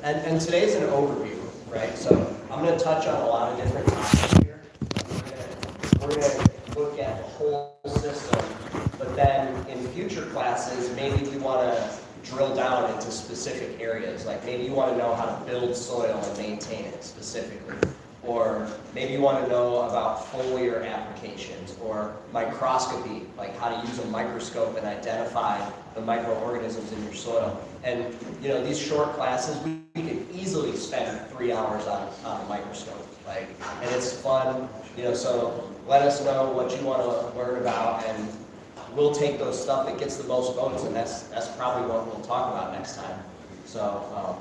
And today's an overview, right? So I'm going to touch on a lot of different topics here. We're going to look at the whole system, but then in future classes, maybe we want to drill down into specific areas. Like maybe you want to know how to build soil and maintain it specifically. Or maybe you want to know about foliar applications or microscopy, like how to use a microscope and identify the microorganisms in your soil. And you know, these short classes, we could easily spend 3 hours on a microscope. Like, and it's fun, you know, so let us know what you want to learn about, and we'll take those stuff that gets the most votes, and that's probably what we'll talk about next time. So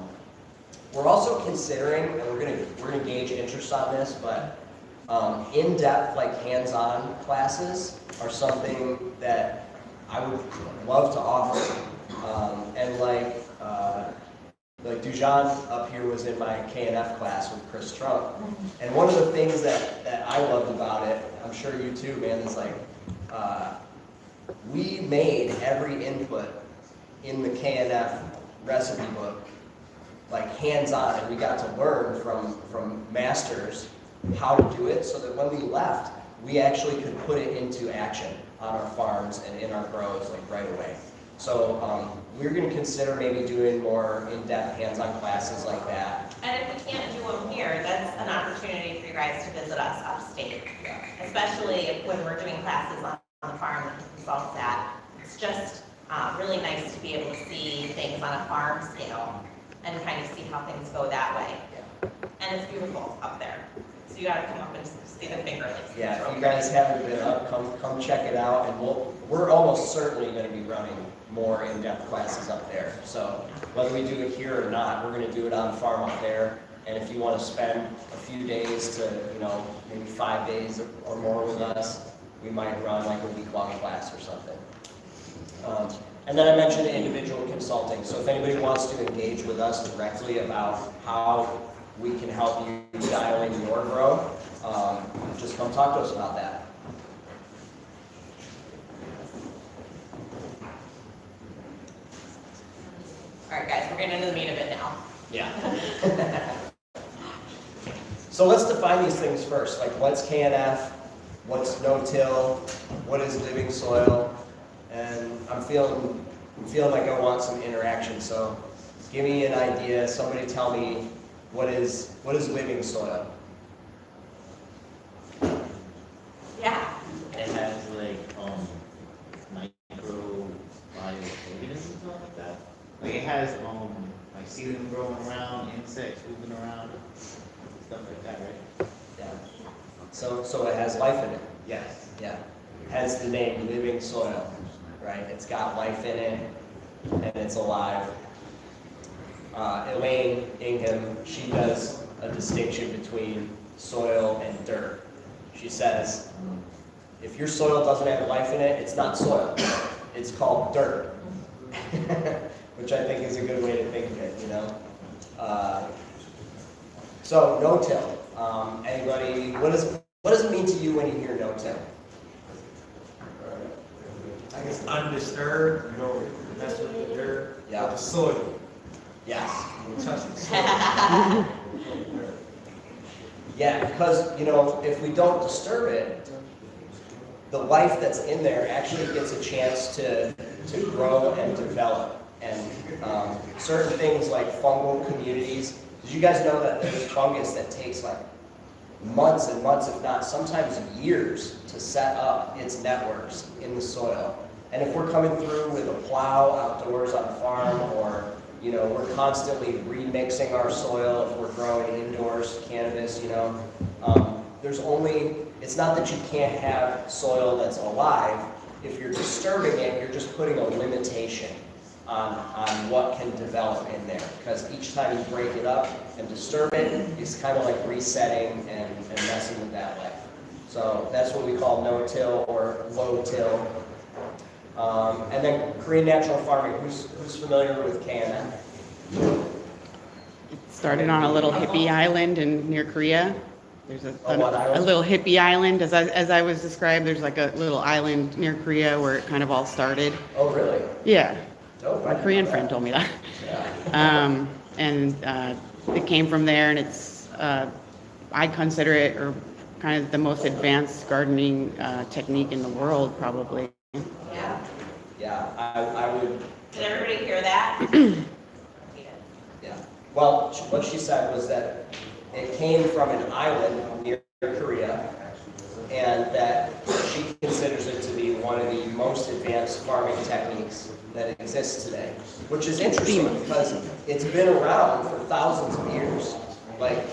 we're also considering, and we're gonna gauge interest on this, but in-depth, like hands-on classes are something that I would love to offer. And like Dujan up here was in my KNF class with Chris Trump, and one of the things that I loved about it, I'm sure you too, man, is like we made every input in the KNF recipe book like hands-on, and we got to learn from masters how to do it, so that when we left, we actually could put it into action on our farms and in our grows like right away. So we're going to consider maybe doing more in-depth hands-on classes like that. And if we can't do them here, that's an opportunity for you guys to visit us upstate, especially when we're doing classes on the farm that the consultant's at. It's just really nice to be able to see things on a farm scale and kind of see how things go that way. Yeah. And it's beautiful up there. So you gotta come up and see the Finger Lakes. Yeah, if you guys haven't been up, come check it out, and we're almost certainly gonna be running more in-depth classes up there. So whether we do it here or not, we're gonna do it on farm up there. And if you wanna spend a few days to, you know, maybe 5 days or more with us, we might run like a week-long class or something. And then I mentioned individual consulting. So if anybody wants to engage with us directly about how we can help you dial in your grow, just come talk to us about that. All right, guys, we're getting into the meat of it now. Yeah. So let's define these things first. Like, what's KNF? What's no-till? What is living soil? And I'm feeling like I want some interaction. So give me an idea. Somebody tell me what is living soil? Yeah. It has like micro organisms and like that. Like it has like seedling growing around, insects moving around, stuff like that, right? Yeah. So it has life in it. Yes. Yeah. It has the name living soil, right? It's got life in it, and it's alive. Elaine Ingham, she does a distinction between soil and dirt. She says, if your soil doesn't have life in it, it's not soil. It's called dirt, which I think is a good way to think of it, you know? So no-till. Anybody, what does it mean to you when you hear no-till? I guess undisturbed, you don't mess with the dirt, Yeah. the soil. Yes. You don't touch the soil. Yeah, because, you know, if we don't disturb it, the life that's in there actually gets a chance to grow and develop. And certain things like fungal communities, did you guys know that there's fungus that takes like months and months, if not sometimes years, to set up its networks in the soil? And if we're coming through with a plow outdoors on a farm, or you know, we're constantly remixing our soil if we're growing indoors cannabis, you know, it's not that you can't have soil that's alive. If you're disturbing it, you're just putting a limitation on what can develop in there. Because each time you break it up and disturb it, it's kind of like resetting and messing with that life. So that's what we call no-till or low-till. And then Korean natural farming. Who's familiar with KNF? It started on a little hippie island near Korea. There's what island? a little hippie island, as I was described. There's like a little island near Korea where it kind of all started. Oh, really? Yeah, Dope. my Korean friend told me that. Yeah. and it came from there, and it's, I consider it, or kind of the most advanced gardening technique in the world, probably. Yeah. Yeah, I would, Did everybody hear that? yeah. Well, what she said was that it came from an island near Korea, and that she considers it to be one of the most advanced farming techniques that exists today, which is interesting because it's been around for thousands of years. Like,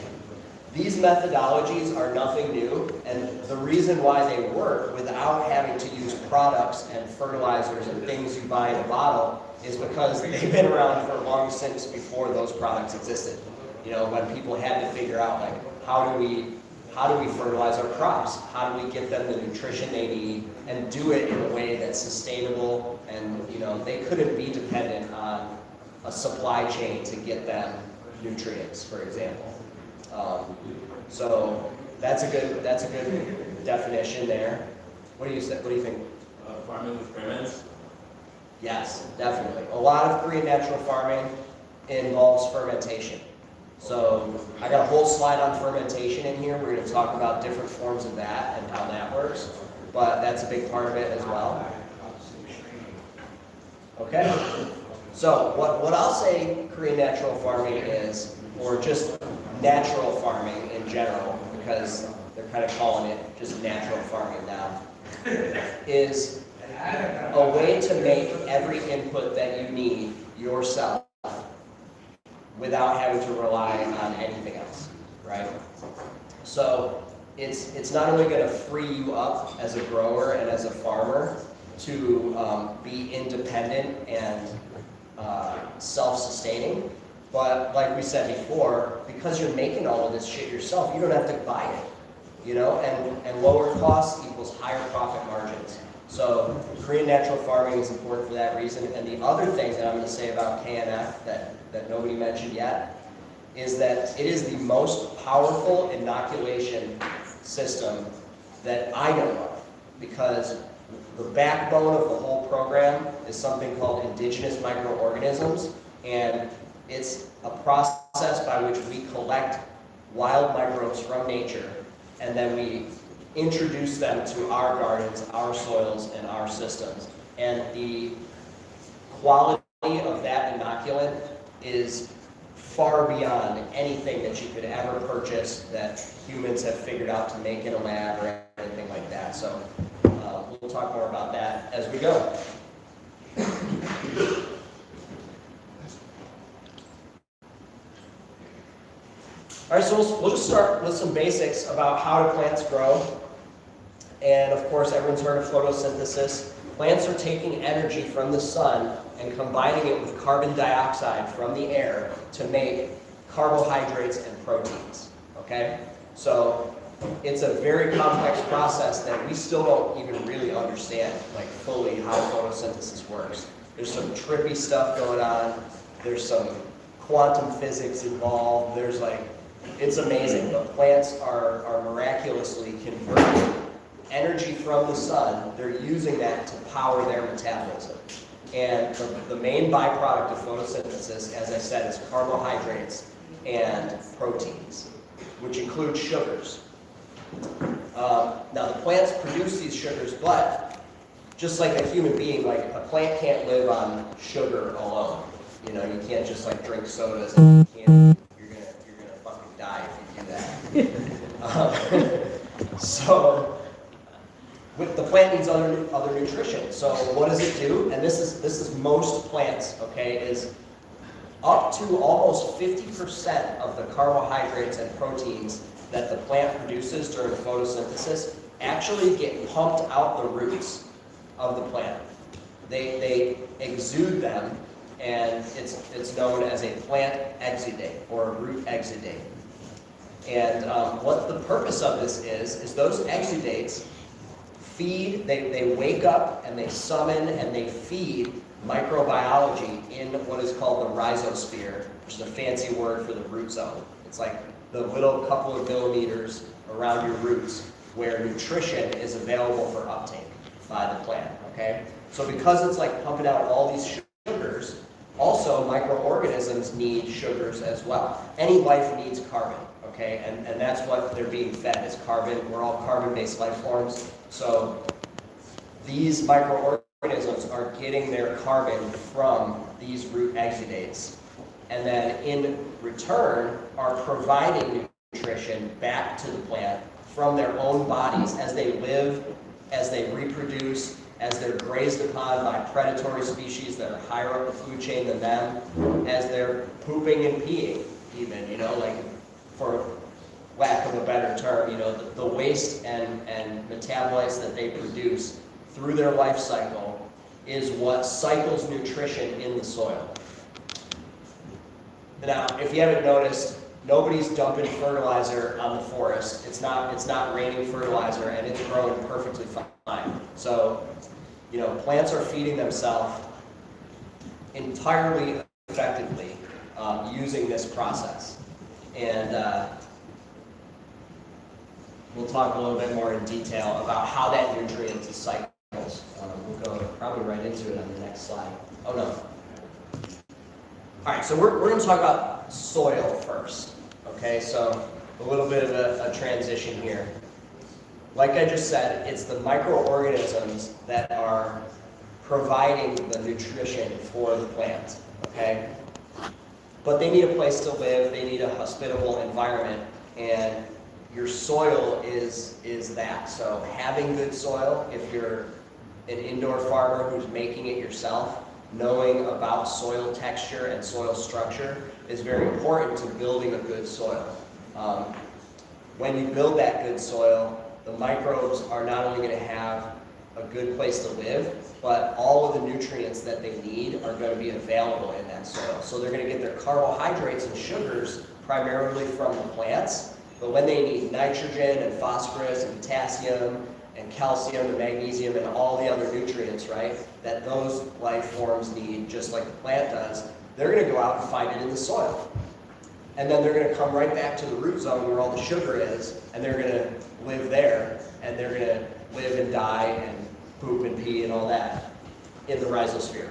these methodologies are nothing new, and the reason why they work without having to use products and fertilizers and things you buy in a bottle is because they've been around for long since before those products existed. You know, when people had to figure out, like, how do we fertilize our crops? How do we get them the nutrition they need and do it in a way that's sustainable? And, you know, they couldn't be dependent on a supply chain to get them nutrients, for example. So that's a good definition there. What do you say? What do you think? Farming with ferments. Yes, definitely. A lot of Korean natural farming involves fermentation. So I got a whole slide on fermentation in here. We're going to talk about different forms of that and how that works, but that's a big part of it as well. Okay. So what I'll say Korean natural farming is, or just natural farming in general, because they're kind of calling it just natural farming now, is a way to make every input that you need yourself without having to rely on anything else, right? So it's not only going to free you up as a grower and as a farmer to be independent and self-sustaining, but like we said before, because you're making all of this shit yourself, you don't have to buy it, you know, and lower costs equals higher profit margins. So Korean natural farming is important for that reason. And the other thing that I'm going to say about KNF that nobody mentioned yet is that it is the most powerful inoculation system that I know of, because the backbone of the whole program is something called indigenous microorganisms, and it's a process by which we collect wild microbes from nature, and then we introduce them to our gardens, our soils, and our systems. And the quality of that inoculant is far beyond anything that you could ever purchase that humans have figured out to make in a lab or anything like that. So we'll talk more about that as we go. All right, so we'll just start with some basics about how do plants grow. And of course, everyone's heard of photosynthesis. Plants are taking energy from the sun and combining it with carbon dioxide from the air to make carbohydrates and proteins, okay? So it's a very complex process that we still don't even really understand, like, fully how photosynthesis works. There's some trippy stuff going on. There's some quantum physics involved. There's like, it's amazing, but plants are miraculously converting energy from the sun. They're using that to power their metabolism. And the main byproduct of photosynthesis, as I said, is carbohydrates and proteins, which include sugars. Now the plants produce these sugars, but just like a human being, like a plant can't live on sugar alone. You know, you can't just like drink sodas and you're gonna fucking die if you do that. So the plant needs other nutrition. So what does it do? And this is most plants, okay, is up to almost 50% of the carbohydrates and proteins that the plant produces during photosynthesis actually get pumped out the roots of the plant. They exude them, and it's known as a plant exudate or a root exudate. And what the purpose of this is those exudates feed, they wake up and they summon and they feed microbiology in what is called the rhizosphere, which is a fancy word for the root zone. It's like the little couple of millimeters around your roots where nutrition is available for uptake by the plant, okay? So because it's like pumping out all these sugars, Also, microorganisms need sugars as well. Any life needs carbon, okay? And that's what they're being fed is carbon. We're all carbon-based life forms. So these microorganisms are getting their carbon from these root exudates. And then in return are providing nutrition back to the plant from their own bodies as they live, as they reproduce, as they're grazed upon by predatory species that are higher up the food chain than them, as they're pooping and peeing even, you know, like for lack of a better term, you know, the waste and metabolites that they produce through their life cycle is what cycles nutrition in the soil. Now, if you haven't noticed, nobody's dumping fertilizer on the forest. It's not raining fertilizer, and it's growing perfectly fine. So, you know, plants are feeding themselves entirely effectively using this process. And we'll talk a little bit more in detail about how that nutrient cycles. We'll go probably right into it on the next slide. Oh, no. All right, so we're going to talk about soil first, okay? So a little bit of a transition here. Like I just said, it's the microorganisms that are providing the nutrition for the plant, okay? But they need a place to live, they need a hospitable environment, and your soil is that. So having good soil, if you're an indoor farmer who's making it yourself, knowing about soil texture and soil structure is very important to building a good soil. When you build that good soil, the microbes are not only going to have a good place to live, but all of the nutrients that they need are going to be available in that soil. So they're going to get their carbohydrates and sugars primarily from the plants, but when they need nitrogen and phosphorus and potassium and calcium and magnesium and all the other nutrients, right, that those life forms need just like the plant does, they're going to go out and find it in the soil. And then they're going to come right back to the root zone where all the sugar is, and they're going to live there, and they're going to live and die and poop and pee and all that in the rhizosphere,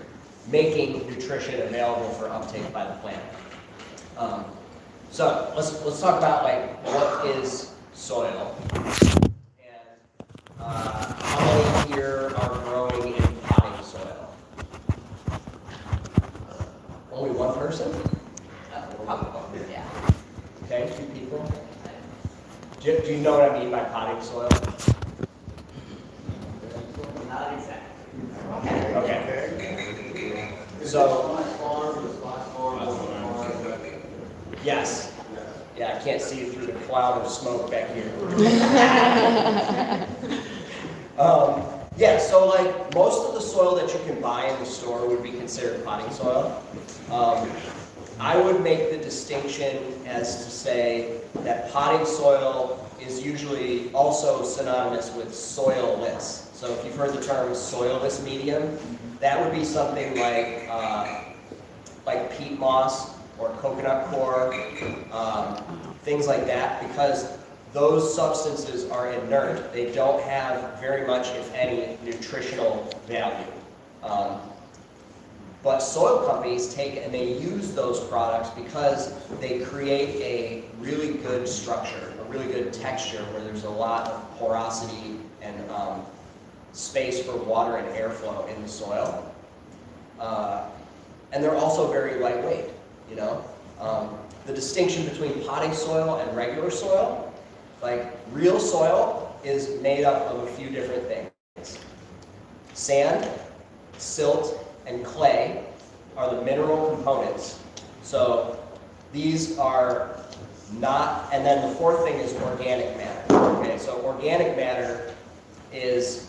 making nutrition available for uptake by the plant. So let's talk about like what is soil. How many here are growing in potting soil? Only one person? Probably, yeah. Okay, 2 people. Do you know what I mean by potting soil? Not exactly. Okay. So, yes. Yeah, I can't see through the cloud of smoke back here. Yeah, so like most of the soil that you can buy in the store would be considered potting soil. I would make the distinction as to say that potting soil is usually also synonymous with soilless. So if you've heard the term soilless medium, that would be something like peat moss or coconut coir, things like that, because those substances are inert. They don't have very much, if any, nutritional value. But soil companies take and they use those products because they create a really good structure, a really good texture where there's a lot of porosity and space for water and airflow in the soil. And they're also very lightweight, you know. The distinction between potting soil and regular soil, like real soil is made up of a few different things. Sand, silt, and clay are the mineral components. So these are not, and then the fourth thing is organic matter. Okay, so organic matter is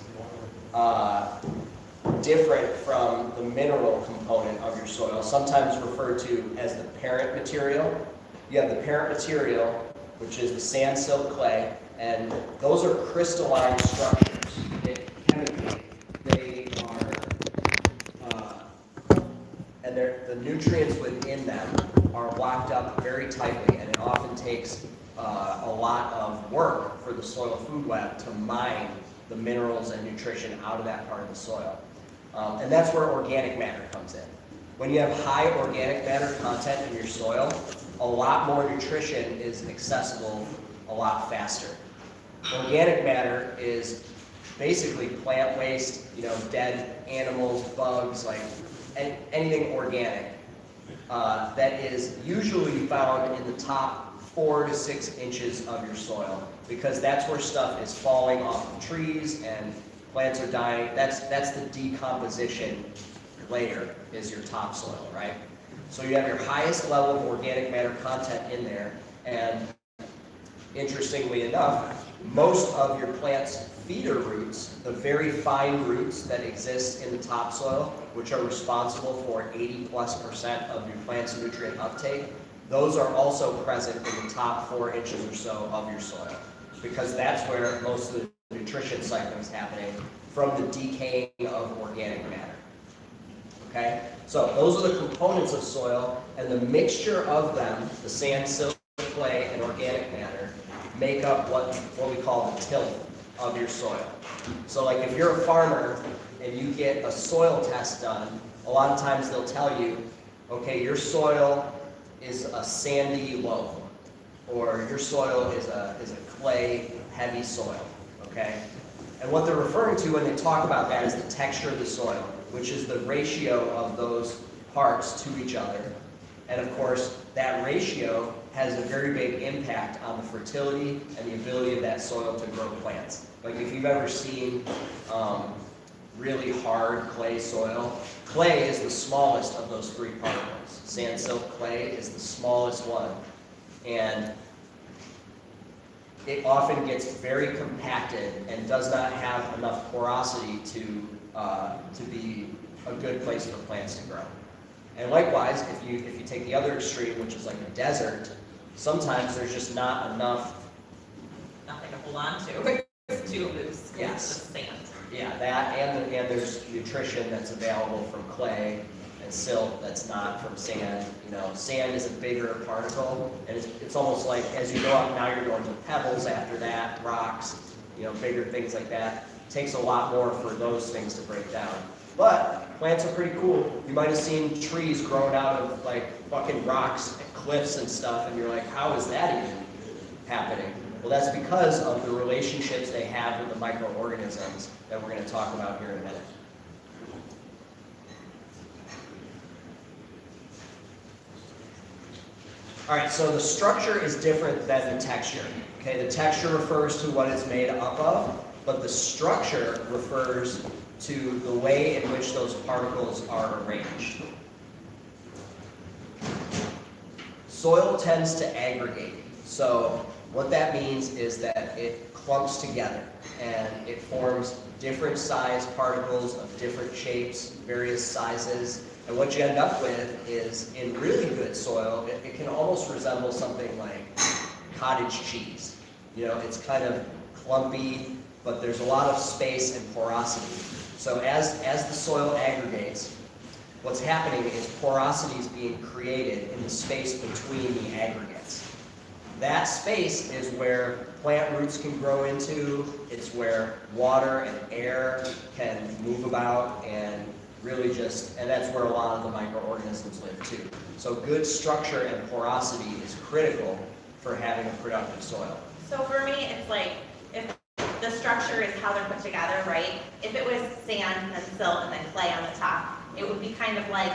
different from the mineral component of your soil, sometimes referred to as the parent material. You have the parent material, which is the sand, silt, clay, and those are crystalline structures. Chemically, they are, and the nutrients within them are locked up very tightly, and it often takes a lot of work for the soil food web to mine the minerals and nutrition out of that part of the soil. And that's where organic matter comes in. When you have high organic matter content in your soil, a lot more nutrition is accessible a lot faster. Organic matter is basically plant waste, dead animals, bugs, like anything organic that is usually found in the top 4 to 6 inches of your soil, because that's where stuff is falling off of trees and plants are dying. That's the decomposition layer, is your topsoil, right? So you have your highest level of organic matter content in there, and interestingly enough, most of your plant's feeder roots, the very fine roots that exist in the topsoil, which are responsible for 80+% of your plant's nutrient uptake, those are also present in the top 4 inches or so of your soil, because that's where most of the nutrition cycling is happening from the decaying of organic matter. Okay? So those are the components of soil, and the mixture of them, the sand, silt, clay, and organic matter, make up what we call the tilth of your soil. So like if you're a farmer and you get a soil test done, a lot of times they'll tell you, okay, your soil is a sandy loam, or your soil is a clay heavy soil, okay? And what they're referring to when they talk about that is the texture of the soil, which is the ratio of those parts to each other. And of course, that ratio has a very big impact on the fertility and the ability of that soil to grow plants. Like if you've ever seen really hard clay soil, clay is the smallest of those 3 particles. Sand, silt, clay is the smallest one. And it often gets very compacted and does not have enough porosity to be a good place for plants to grow. And likewise, if you take the other extreme, which is like a desert, sometimes there's just not enough. Nothing to hold on to. It's too loose. Yes. It's just sand. Yeah, that and there's nutrition that's available from clay and silt that's not from sand. Sand is a bigger particle, and it's almost like as you go up, now you're going to pebbles after that, rocks, bigger things like that. It takes a lot more for those things to break down. But plants are pretty cool. You might have seen trees growing out of like fucking rocks and cliffs and stuff, and you're like, how is that even happening? Well, that's because of the relationships they have with the microorganisms that we're going to talk about here in a minute. All right, so the structure is different than the texture. Okay, the texture refers to what it's made up of, but the structure refers to the way in which those particles are arranged. Soil tends to aggregate. So what that means is that it clumps together and it forms different size particles of different shapes, various sizes. And what you end up with is, in really good soil, it can almost resemble something like cottage cheese. It's kind of clumpy, but there's a lot of space and porosity. So as the soil aggregates, what's happening is porosity is being created in the space between the aggregates. That space is where plant roots can grow into. It's where water and air can move about and really and that's where a lot of the microorganisms live too. So good structure and porosity is critical for having a productive soil. So for me, it's like, if the structure is how they're put together, right? If it was sand and silt and then clay on the top, it would be kind of like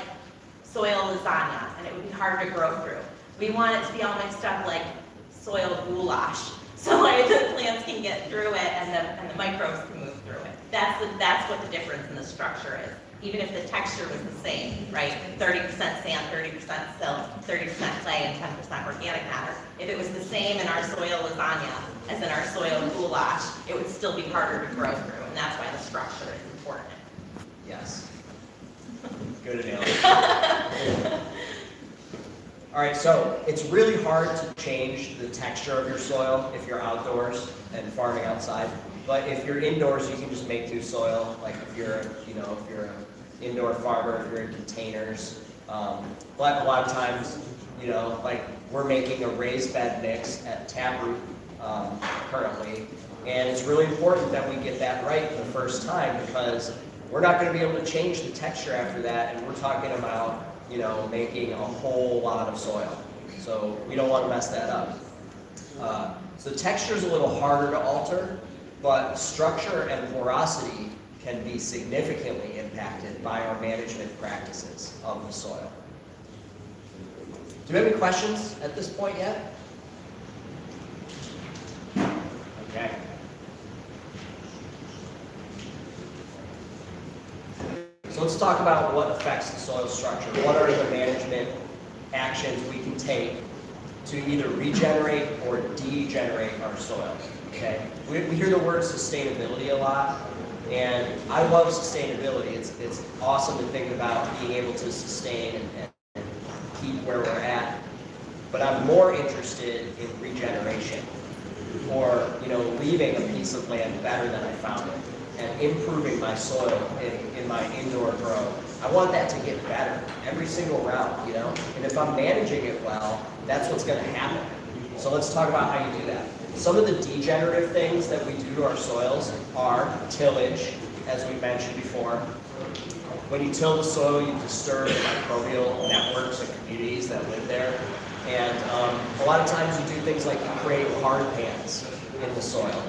soil lasagna, and it would be hard to grow through. We want it to be all mixed up like soil goulash, so like the plants can get through it and the microbes can move through it. That's what the difference in the structure is. Even if the texture was the same, right? 30% sand, 30% silt, 30% clay, and 10% organic matter. If it was the same in our soil lasagna as in our soil goulash, it would still be harder to grow through, and that's why the structure is important. Yes. Good analogy. All right, so it's really hard to change the texture of your soil if you're outdoors and farming outside. But if you're indoors, you can just make new soil. Like if you're an indoor farmer, if you're in containers. But a lot of times, like we're making a raised bed mix at Taproot currently, and it's really important that we get that right the first time, because we're not going to be able to change the texture after that, and we're talking about, you know, making a whole lot of soil. So we don't want to mess that up. So texture is a little harder to alter, but structure and porosity can be significantly impacted by our management practices of the soil. Do we have any questions at this point yet? Okay. So let's talk about what affects the soil structure. What are the management actions we can take to either regenerate or degenerate our soil? Okay. We hear the word sustainability a lot, and I love sustainability. It's awesome to think about being able to sustain and keep where we're at. But I'm more interested in regeneration, or, you know, leaving a piece of land better than I found it, and improving my soil in my indoor grow. I want that to get better every single round, you know? And if I'm managing it well, that's what's gonna happen. So let's talk about how you do that. Some of the degenerative things that we do to our soils are tillage, as we mentioned before. When you till the soil, you disturb the microbial networks and communities that live there. And a lot of times you do things like you create hard pans in the soil.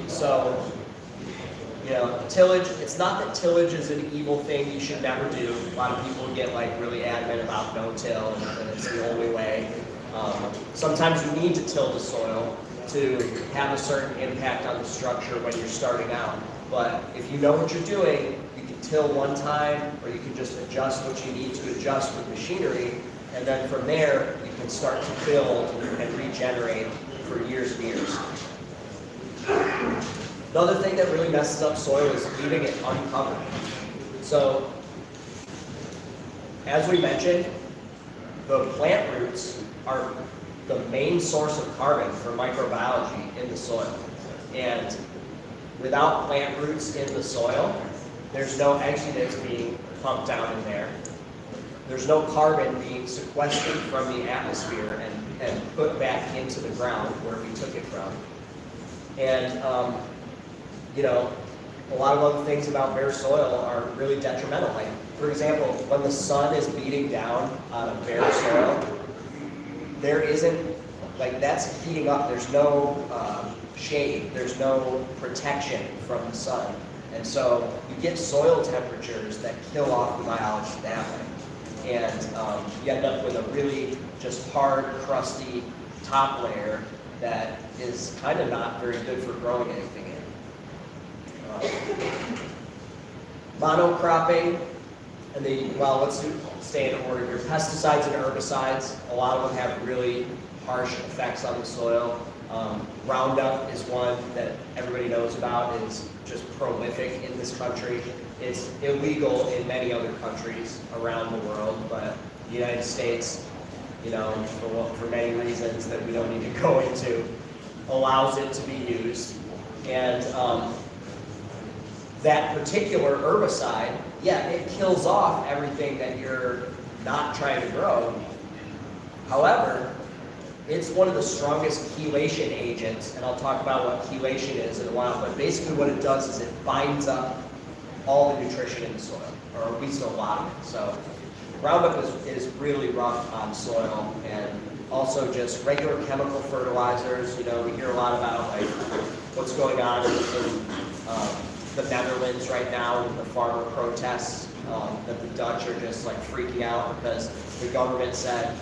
So, you know, tillage, it's not that tillage is an evil thing you should never do. A lot of people get like really adamant about no-till and it's the only way. Sometimes you need to till the soil to have a certain impact on the structure when you're starting out. But if you know what you're doing, you can till one time, or you can just adjust what you need to adjust with machinery, and then from there, you can start to build and regenerate for years and years. Another thing that really messes up soil is leaving it uncovered. So, as we mentioned, the plant roots are the main source of carbon for microbiology in the soil. And without plant roots in the soil, there's no exudates being pumped down in there. There's no carbon being sequestered from the atmosphere and put back into the ground where we took it from. And, you know, a lot of other things about bare soil are really detrimental. Like, for example, when the sun is beating down on a bare soil, there isn't, like, that's heating up. There's no shade. There's no protection from the sun. And so you get soil temperatures that kill off the biology that way. And you end up with a really just hard, crusty top layer that is kind of not very good for growing anything in. Monocropping, and well, let's stay in order here. Pesticides and herbicides, a lot of them have really harsh effects on the soil. Roundup is one that everybody knows about. It's just prolific in this country. It's illegal in many other countries around the world, but the United States, you know, for many reasons that we don't need to go into, allows it to be used. And that particular herbicide, yeah, it kills off everything that you're not trying to grow. However, it's one of the strongest chelation agents, and I'll talk about what chelation is in a while, but basically what it does is it binds up all the nutrition in the soil, or at least a lot of it. So Roundup is really rough on soil, and also just regular chemical fertilizers. You know, we hear a lot about like what's going on in the Netherlands right now with the farmer protests, that the Dutch are just like freaking out because the government said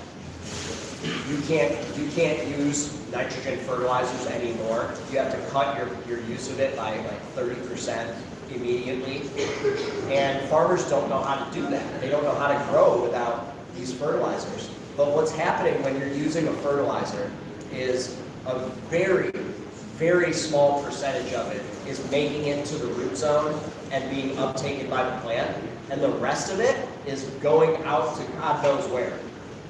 you can't use nitrogen fertilizers anymore. You have to cut your use of it by like 30% immediately. And farmers don't know how to do that. They don't know how to grow without these fertilizers. But what's happening when you're using a fertilizer is a very, very small percentage of it is making it to the root zone and being uptaken by the plant. And the rest of it is going out to God knows where.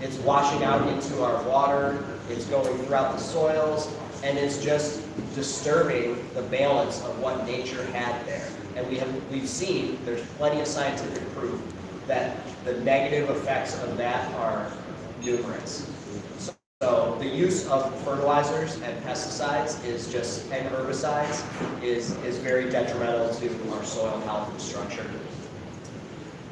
It's washing out into our water, it's going throughout the soils, and it's just disturbing the balance of what nature had there. And we've seen, there's plenty of scientific proof that the negative effects of that are numerous. So the use of fertilizers and pesticides is just, and herbicides is very detrimental to our soil health and structure.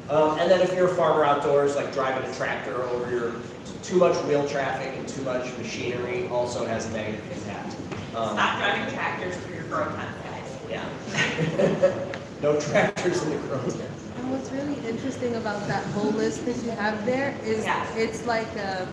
And then if you're a farmer outdoors, like driving a tractor over too much wheel traffic and too much machinery also has a negative impact. Stop driving tractors through your grow tents, guys. Yeah. No tractors in the grow tent. And what's really interesting about that whole list that you have there is Yeah. it's like a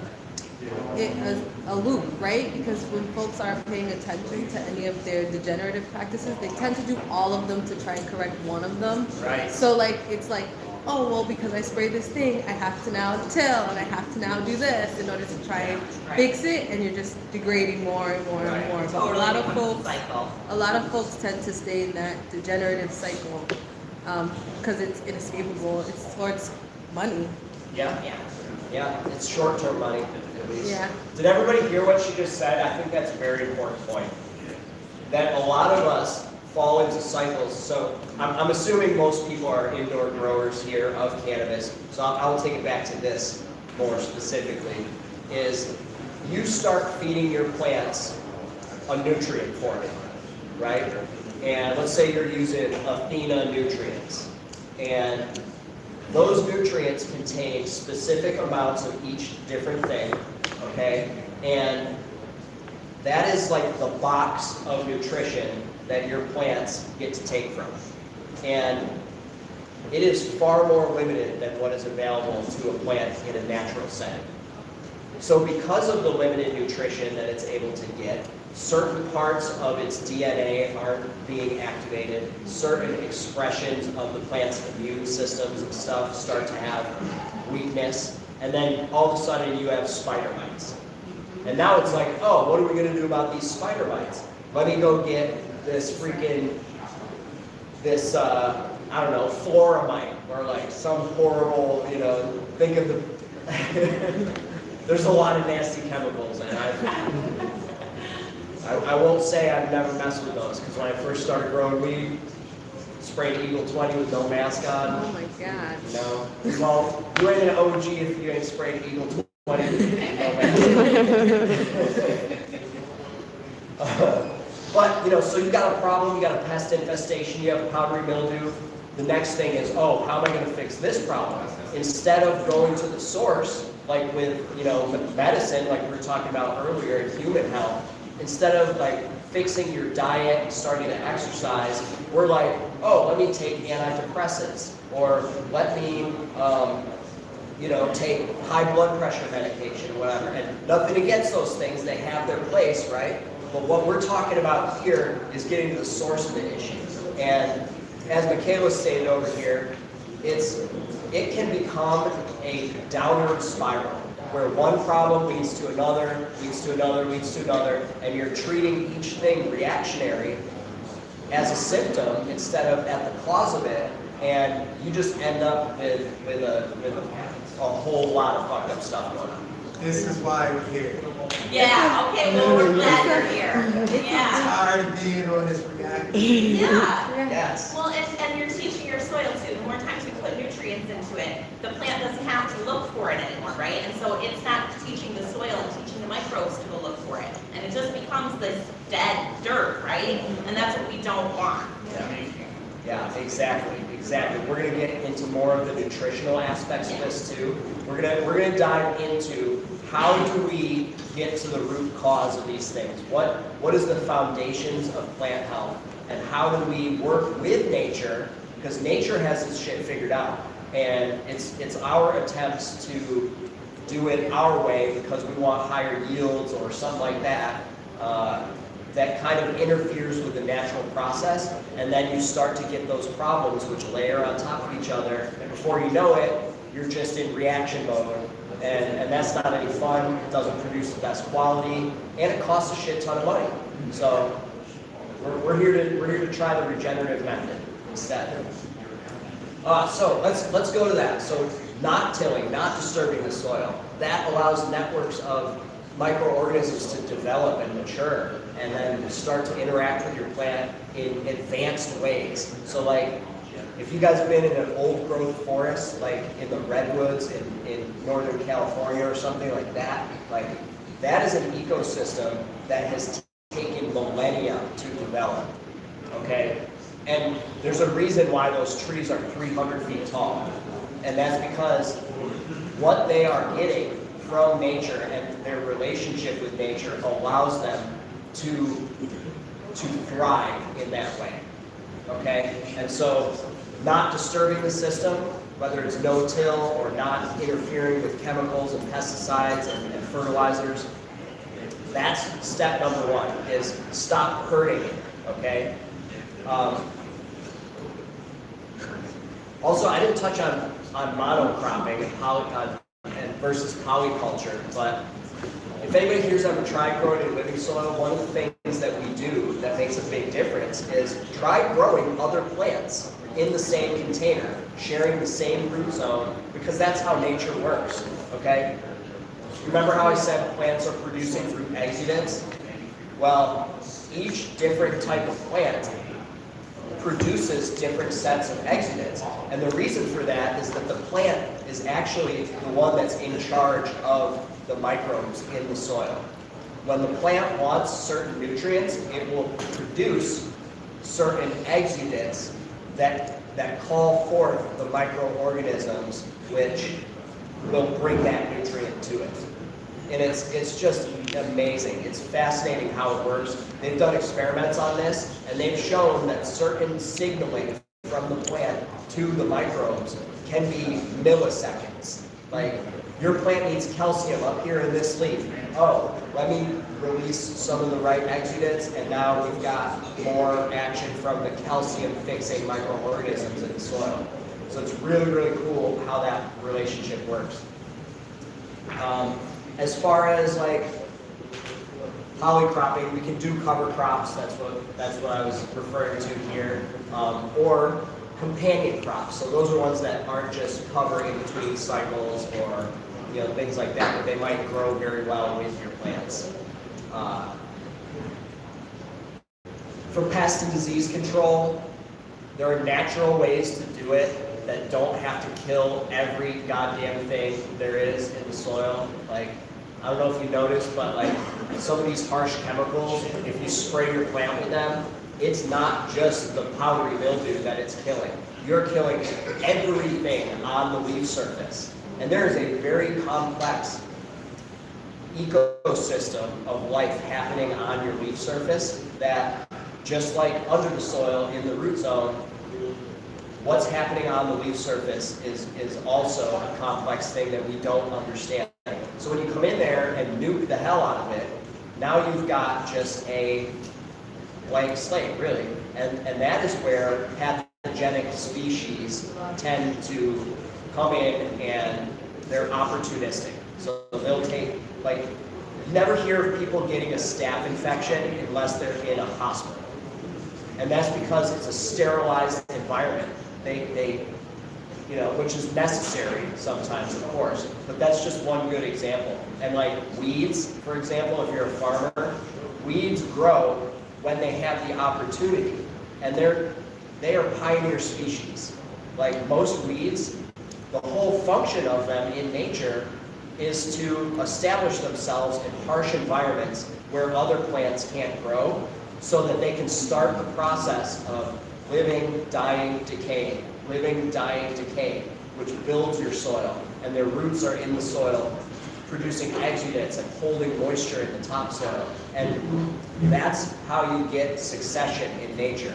loop, right? Because when folks aren't paying attention to any of their degenerative practices, they tend to do all of them to try and correct one of them. Right. So like it's like, oh well, because I sprayed this thing, I have to now till and I have to now do this in order to try and fix it, and you're just degrading more and more and more. But Totally becomes a cycle. a lot of folks tend to stay in that degenerative cycle because it's inescapable. It's money. Yeah, Yeah. yeah, it's short-term money at least. Yeah. Did everybody hear what she just said? I think that's a very important point. That a lot of us fall into cycles. So I'm assuming most people are indoor growers here of cannabis. So I'll take it back to this more specifically, is you start feeding your plants a nutrient formula, right? And let's say you're using Athena nutrients. And those nutrients contain specific amounts of each different thing, okay? And that is like the box of nutrition that your plants get to take from. And it is far more limited than what is available to a plant in a natural setting. So because of the limited nutrition that it's able to get, certain parts of its DNA aren't being activated, certain expressions of the plant's immune systems and stuff start to have weakness, and then all of a sudden you have spider mites. And now it's like, oh, what are we gonna do about these spider mites? Let me go get this freaking, this, I don't know, floramite, or like some horrible, think of the, there's a lot of nasty chemicals, and I won't say I've never messed with those, because when I first started growing weed, sprayed Eagle 20 with no mask on. Oh my God. Well, you ain't an OG if you ain't sprayed Eagle 20 with no mask. But, so you got a problem, you got a pest infestation, you have powdery mildew. The next thing is, oh, how am I going to fix this problem? Instead of going to the source, like with, medicine, like we were talking about earlier in human health, instead of like fixing your diet and starting to exercise, we're like, oh, let me take antidepressants, or let me, take high blood pressure medication, whatever. And nothing against those things, they have their place, right? But what we're talking about here is getting to the source of the issue. And as Michaela stated over here, it can become a downward spiral, where one problem leads to another, leads to another, leads to another, and you're treating each thing reactionary as a symptom instead of at the cause of it, and you just end up with a whole lot of fucked up stuff going on. This is why we're here. Yeah, okay, well, we're glad you're here. Yeah. Tired of being on this reaction. Yeah. Yes. Well, and you're teaching your soil too. The more times we put nutrients into it, the plant doesn't have to look for it anymore, right? And so it's not teaching the soil and teaching the microbes to go look for it. And it just becomes this dead dirt, right? And that's what we don't want. Yeah, exactly. We're going to get into more of the nutritional aspects of this too. We're going to dive into how do we get to the root cause of these things. What is the foundations of plant health, and how do we work with nature, because nature has this shit figured out, and it's our attempts to do it our way because we want higher yields or something like that. That kind of interferes with the natural process, and then you start to get those problems which layer on top of each other, and before you know it, you're just in reaction mode, and that's not any fun. It doesn't produce the best quality, and it costs a shit ton of money. So we're here to try the regenerative method instead. So let's go to that. So not tilling, not disturbing the soil. That allows networks of microorganisms to develop and mature, and then start to interact with your plant in advanced ways. So like, if you guys have been in an old growth forest, like in the redwoods in Northern California or something like that, like That is an ecosystem that has taken millennia to develop, okay? And there's a reason why those trees are 300 feet tall. And that's because what they are getting from nature and their relationship with nature allows them to thrive in that way, okay? And so not disturbing the system, whether it's no-till or not interfering with chemicals and pesticides and fertilizers, that's step number one, is stop hurting it, okay? Also, I didn't touch on monocropping and versus polyculture, but if anybody here's ever tried growing in living soil, one of the things that we do that makes a big difference is try growing other plants in the same container, sharing the same root zone, because that's how nature works, okay? Remember how I said plants are producing through exudates? Well, each different type of plant produces different sets of exudates. And the reason for that is that the plant is actually the one that's in charge of the microbes in the soil. When the plant wants certain nutrients, it will produce certain exudates that call forth the microorganisms which will bring that nutrient to it. And it's just amazing. It's fascinating how it works. They've done experiments on this, and they've shown that certain signaling from the plant to the microbes can be milliseconds. Like, your plant needs calcium up here in this leaf. Oh, let me release some of the right exudates, and now we've got more action from the calcium-fixing microorganisms in the soil. So it's really, really cool how that relationship works. As far as like polycropping, we can do cover crops. That's what I was referring to here, or companion crops. So those are ones that aren't just covering between cycles or things like that, but they might grow very well with your plants. For pest and disease control, there are natural ways to do it that don't have to kill every goddamn thing there is in the soil. Like, I don't know if you noticed, but like some of these harsh chemicals, if you spray your plant with them, it's not just the powdery mildew that it's killing. You're killing everything on the leaf surface. And there is a very complex ecosystem of life happening on your leaf surface that, just like under the soil in the root zone, what's happening on the leaf surface is also a complex thing that we don't understand. So when you come in there and nuke the hell out of it, now you've got just a blank slate, really. And that is where pathogenic species tend to come in, and they're opportunistic. So they'll take, like, you never hear of people getting a staph infection unless they're in a hospital. And that's because it's a sterilized environment. They which is necessary sometimes, of course, but that's just one good example. And like weeds, for example, if you're a farmer, weeds grow when they have the opportunity, and they are pioneer species. Like most weeds, the whole function of them in nature is to establish themselves in harsh environments where other plants can't grow, so that they can start the process of living, dying, decaying, living, dying, decaying, which builds your soil. And their roots are in the soil, producing exudates and holding moisture in the topsoil. And that's how you get succession in nature,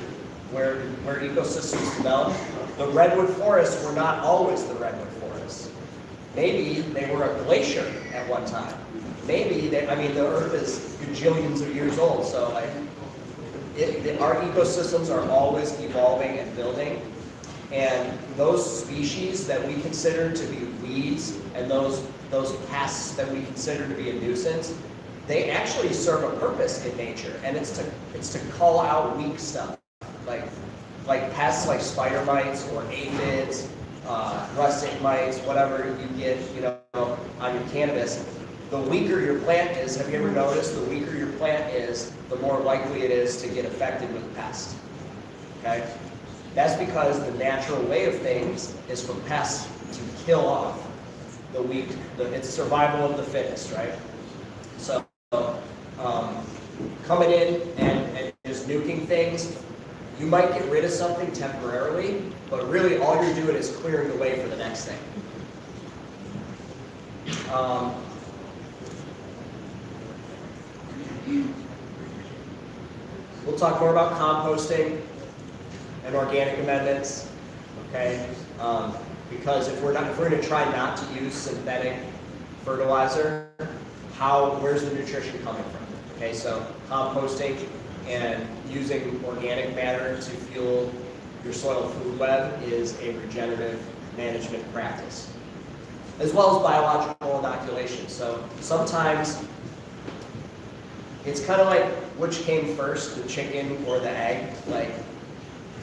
where ecosystems develop. The redwood forests were not always the redwood forests. Maybe they were a glacier at one time. Maybe the Earth is gajillions of years old, so like, our ecosystems are always evolving and building, and those species that we consider to be weeds and those pests that we consider to be a nuisance, they actually serve a purpose in nature, and it's to call out weak stuff, like pests like spider mites or aphids, rustic mites, whatever you get on your cannabis. The weaker your plant is, have you ever noticed, the weaker your plant is, the more likely it is to get affected with pests, okay? That's because the natural way of things is for pests to kill off the weak, it's survival of the fittest, right? So coming in and just nuking things, you might get rid of something temporarily, but really all you're doing is clearing the way for the next thing. We'll talk more about composting and organic amendments, okay? Because if we're going to try not to use synthetic fertilizer, where's the nutrition coming from? Okay, so composting and using organic matter to fuel your soil food web is a regenerative management practice, as well as biological inoculation. So sometimes it's kind of like which came first, the chicken or the egg? Like,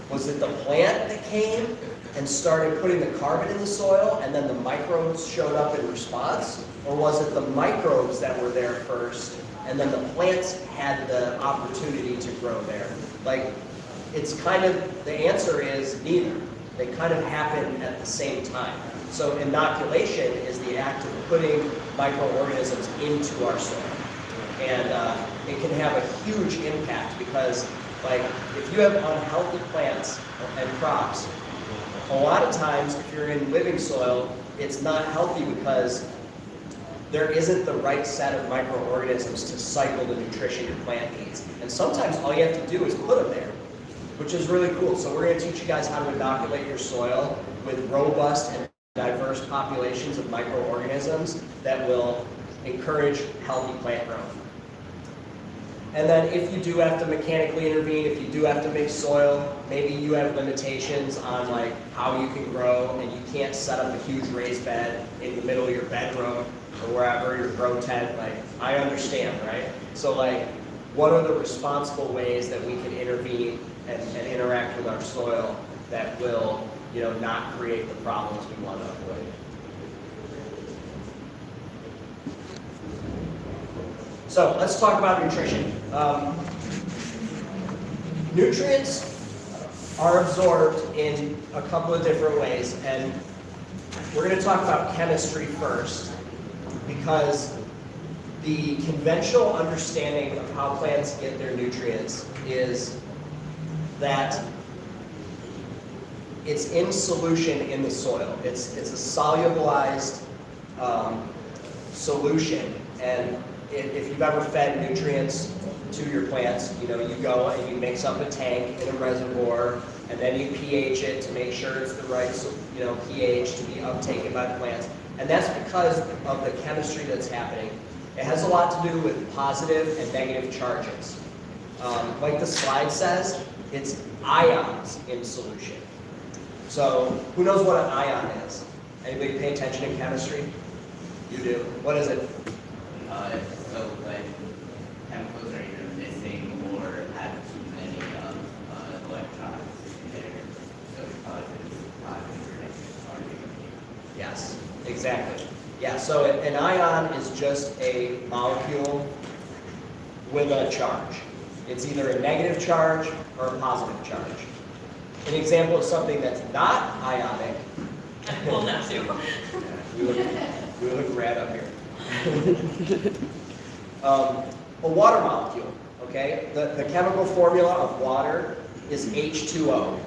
was it the plant that came and started putting the carbon in the soil and then the microbes showed up in response? Or was it the microbes that were there first and then the plants had the opportunity to grow there? Like, it's kind of, the answer is neither. They kind of happen at the same time. So inoculation is the act of putting microorganisms into our soil. And it can have a huge impact because, like, if you have unhealthy plants and crops, a lot of times if you're in living soil, it's not healthy because there isn't the right set of microorganisms to cycle the nutrition your plant needs. And sometimes all you have to do is put them there, which is really cool. So we're going to teach you guys how to inoculate your soil with robust and diverse populations of microorganisms that will encourage healthy plant growth. And then if you do have to mechanically intervene, if you do have to mix soil, maybe you have limitations on like how you can grow and you can't set up a huge raised bed in the middle of your bedroom or wherever, your grow tent, like, I understand, right? So like, what are the responsible ways that we can intervene and interact with our soil that will, you know, not create the problems we want to avoid? So let's talk about nutrition. Nutrients are absorbed in a couple of different ways, and we're going to talk about chemistry first, because the conventional understanding of how plants get their nutrients is that it's in solution in the soil. It's a solubilized solution, and if you've ever fed nutrients to your plants, you know, you go and you mix up a tank in a reservoir, and then you pH it to make sure it's the right, you know, pH to be uptaken by the plants. And that's because of the chemistry that's happening. It has a lot to do with positive and negative charges. Like the slide says, it's ions in solution. So who knows what an ion is? Anybody pay attention in chemistry? You do. What is it? So like chemicals are either missing or have too many electrons there. So it causes positive or negative charging. Yes, exactly. Yeah, so an ion is just a molecule with a charge. It's either a negative charge or a positive charge. An example of something that's not ionic. Well, not too. We look red up here. A water molecule, okay? The chemical formula of water is H2O.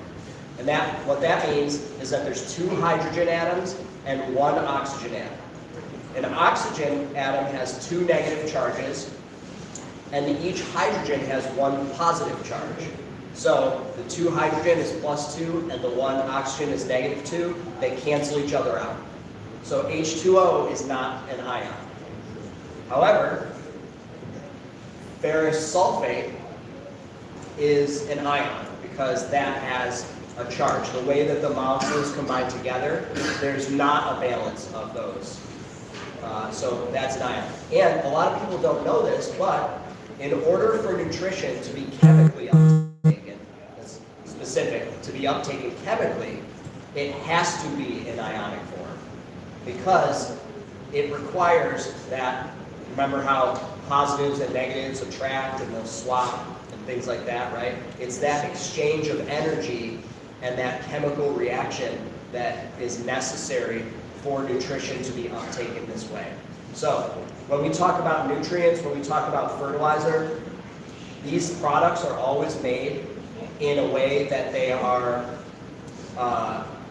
And what that means is that there's 2 hydrogen atoms and 1 oxygen atom. An oxygen atom has 2 negative charges, and each hydrogen has 1 positive charge. So the 2 hydrogen is +2 and the 1 oxygen is -2. They cancel each other out. So H2O is not an ion. However, ferrous sulfate is an ion because that has a charge. The way that the molecules combine together, there's not a balance of those. So that's an ion. And a lot of people don't know this, but in order for nutrition to be chemically uptaken, that's specific, to be uptaken chemically, it has to be in ionic form because it requires that, remember how positives and negatives attract and they'll swap and things like that, right? It's that exchange of energy and that chemical reaction that is necessary for nutrition to be uptaken this way. So when we talk about nutrients, when we talk about fertilizer, these products are always made in a way that they are,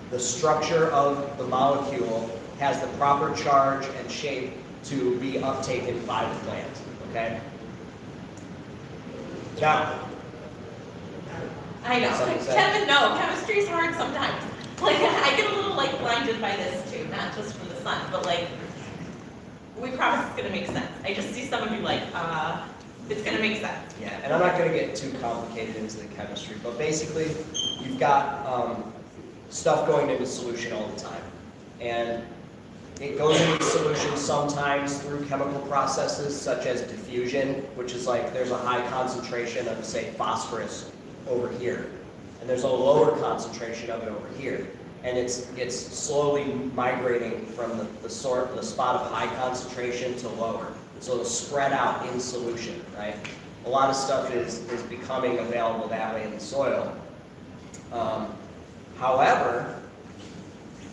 the structure of the molecule has the proper charge and shape to be uptaken by the plant, okay? Now, I know, Something to say? Kevin, no, chemistry is hard sometimes. Like, I get a little like blinded by this too, not just from the sun, but like, we promise it's gonna make sense. I just see some of you like, it's gonna make sense. yeah, and I'm not gonna get too complicated into the chemistry, but basically, you've got stuff going into solution all the time. And it goes into solution sometimes through chemical processes such as diffusion, which is like there's a high concentration of, say, phosphorus over here, and there's a lower concentration of it over here. And it's slowly migrating from the spot of high concentration to lower. So it'll spread out in solution, right? A lot of stuff is becoming available that way in the soil. However,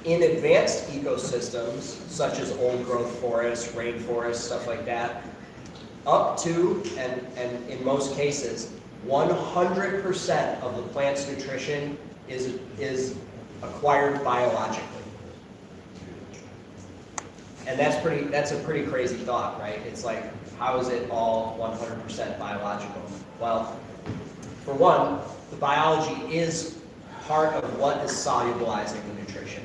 in advanced ecosystems, such as old growth forests, rainforests, stuff like that, up to, and in most cases, 100% of the plant's nutrition is acquired biologically. And that's a pretty crazy thought, right? It's like, how is it all 100% biological? Well, for one, the biology is part of what is solubilizing the nutrition.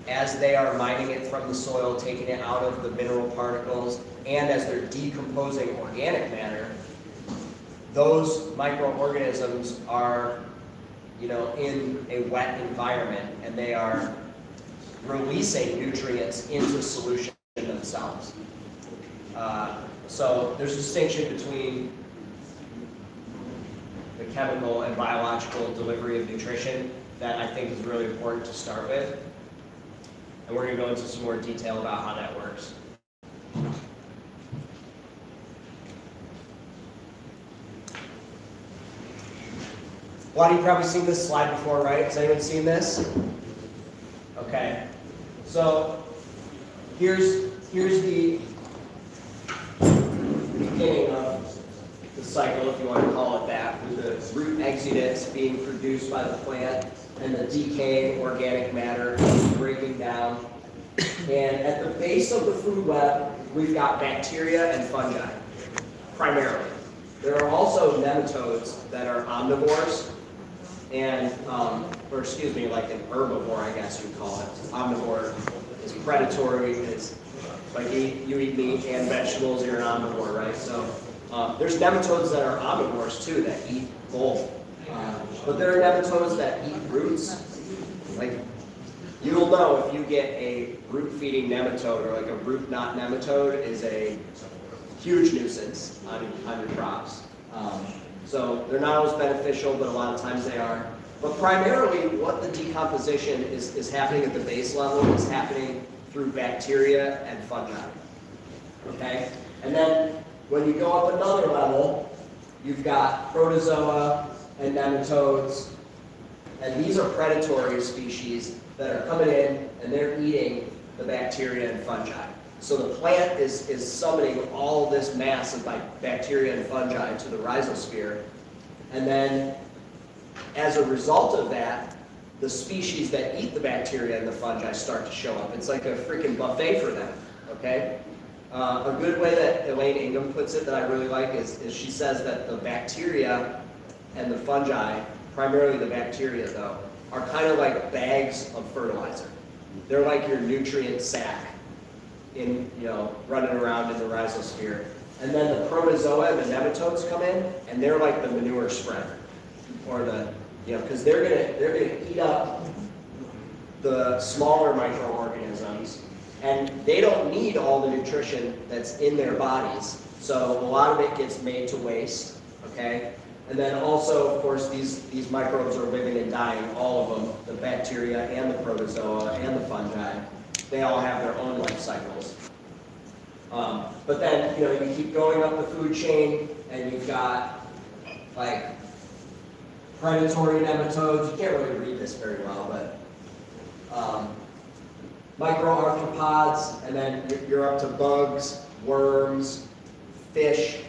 As they are mining it from the soil, taking it out of the mineral particles, and as they're decomposing organic matter, those microorganisms are, in a wet environment, and they are releasing nutrients into solution themselves. So there's a distinction between the chemical and biological delivery of nutrition that I think is really important to start with. And we're going to go into some more detail about how that works. A lot of you probably seen this slide before, right? Has anyone seen this? Okay. So here's the beginning of the cycle, if you want to call it that, with the root exudates being produced by the plant and the decaying organic matter breaking down. And at the base of the food web, we've got bacteria and fungi, primarily. There are also nematodes that are omnivores, and, like an herbivore, I guess you'd call it. Omnivore is predatory, it's like you eat meat and vegetables, you're an omnivore, right? So there's nematodes that are omnivores too, that eat both. But there are nematodes that eat roots. Like, you'll know if you get a root-feeding nematode, or like a root-knot nematode is a huge nuisance on your crops. So they're not always beneficial, but a lot of times they are. But primarily, what the decomposition is happening at the base level is happening through bacteria and fungi. Okay? And then when you go up another level, you've got protozoa and nematodes, and these are predatory species that are coming in and they're eating the bacteria and fungi. So the plant is summoning all this mass of bacteria and fungi to the rhizosphere, and then as a result of that, the species that eat the bacteria and the fungi start to show up. It's like a freaking buffet for them, okay? A good way that Elaine Ingham puts it that I really like is she says that the bacteria and the fungi, primarily the bacteria though, are kind of like bags of fertilizer. They're like your nutrient sack in, running around in the rhizosphere. And then the protozoa and the nematodes come in, and they're like the manure spread, or the, because they're gonna eat up the smaller microorganisms, and they don't need all the nutrition that's in their bodies. So a lot of it gets made to waste, okay? And then also, of course, these microbes are living and dying, all of them, the bacteria and the protozoa and the fungi. They all have their own life cycles. But then, you keep going up the food chain, and you've got, like, predatory nematodes. You can't really read this very well, but microarthropods, and then you're up to bugs, worms, fish,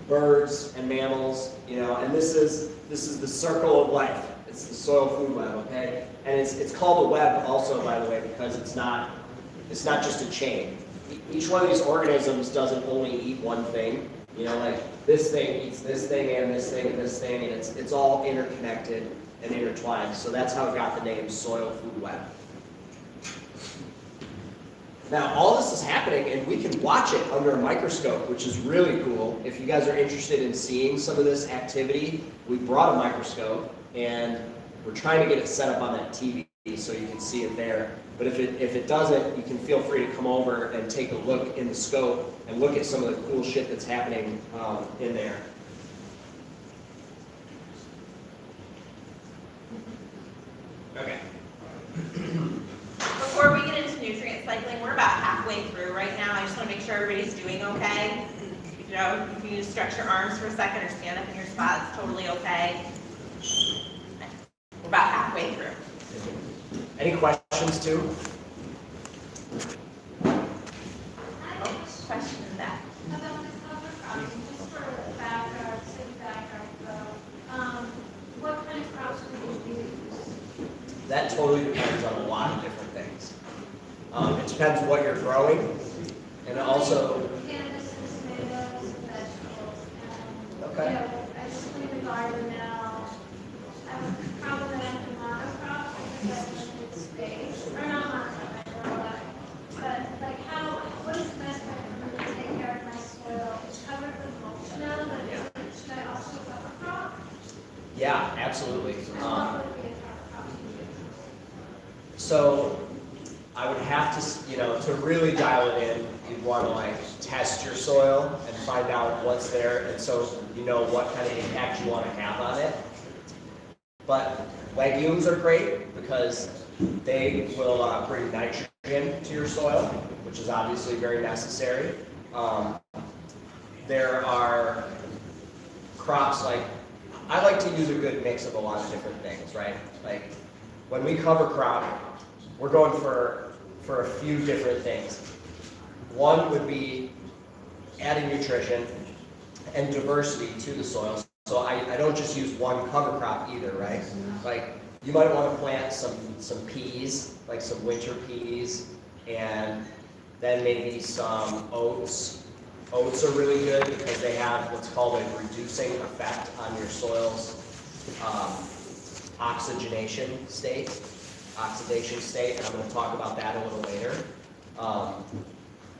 birds, and mammals, and this is the circle of life. It's the soil food web, okay? And it's called a web also, by the way, because it's not just a chain. Each one of these organisms doesn't only eat one thing. Like this thing eats this thing and this thing and this thing, and it's all interconnected and intertwined. So that's how it got the name soil food web. Now, all this is happening, and we can watch it under a microscope, which is really cool. If you guys are interested in seeing some of this activity, we brought a microscope, and we're trying to get it set up on that TV so you can see it there. But if it doesn't, you can feel free to come over and take a look in the scope and look at some of the cool shit that's happening in there. Okay. Before we get into nutrient cycling, we're about halfway through right now. I just want to make sure everybody's doing okay. If you need to stretch your arms for a second or stand up in your spot, it's totally okay. We're about halfway through. Any questions, too? Oh, question in that. About this cover cropping, just for background, city background though, what kind of crops would you use? That totally depends on a lot of different things. It depends what you're growing, and also. Cannabis and tomatoes and vegetables. Okay. I just cleaned the garden now. I would probably have to monocrop because I have limited space. Or not monocrop, but like what is the best way for me to take care of my soil? It's covered with mulch now, but should I also cover crop? Yeah, absolutely. And what would be a cover crop? So I would have to, to really dial it in, you'd want to test your soil and find out what's there, and so you know what kind of impact you want to have on it. But legumes are great because they will bring nitrogen to your soil, which is obviously very necessary. There are crops I like to use a good mix of a lot of different things, right? Like when we cover crop, we're going for a few different things. One would be adding nutrition and diversity to the soil. So I don't just use one cover crop either, right? Like you might want to plant some peas, like some winter peas, and then maybe some oats. Oats are really good because they have what's called a reducing effect on your soil's oxidation state, and I'm going to talk about that a little later.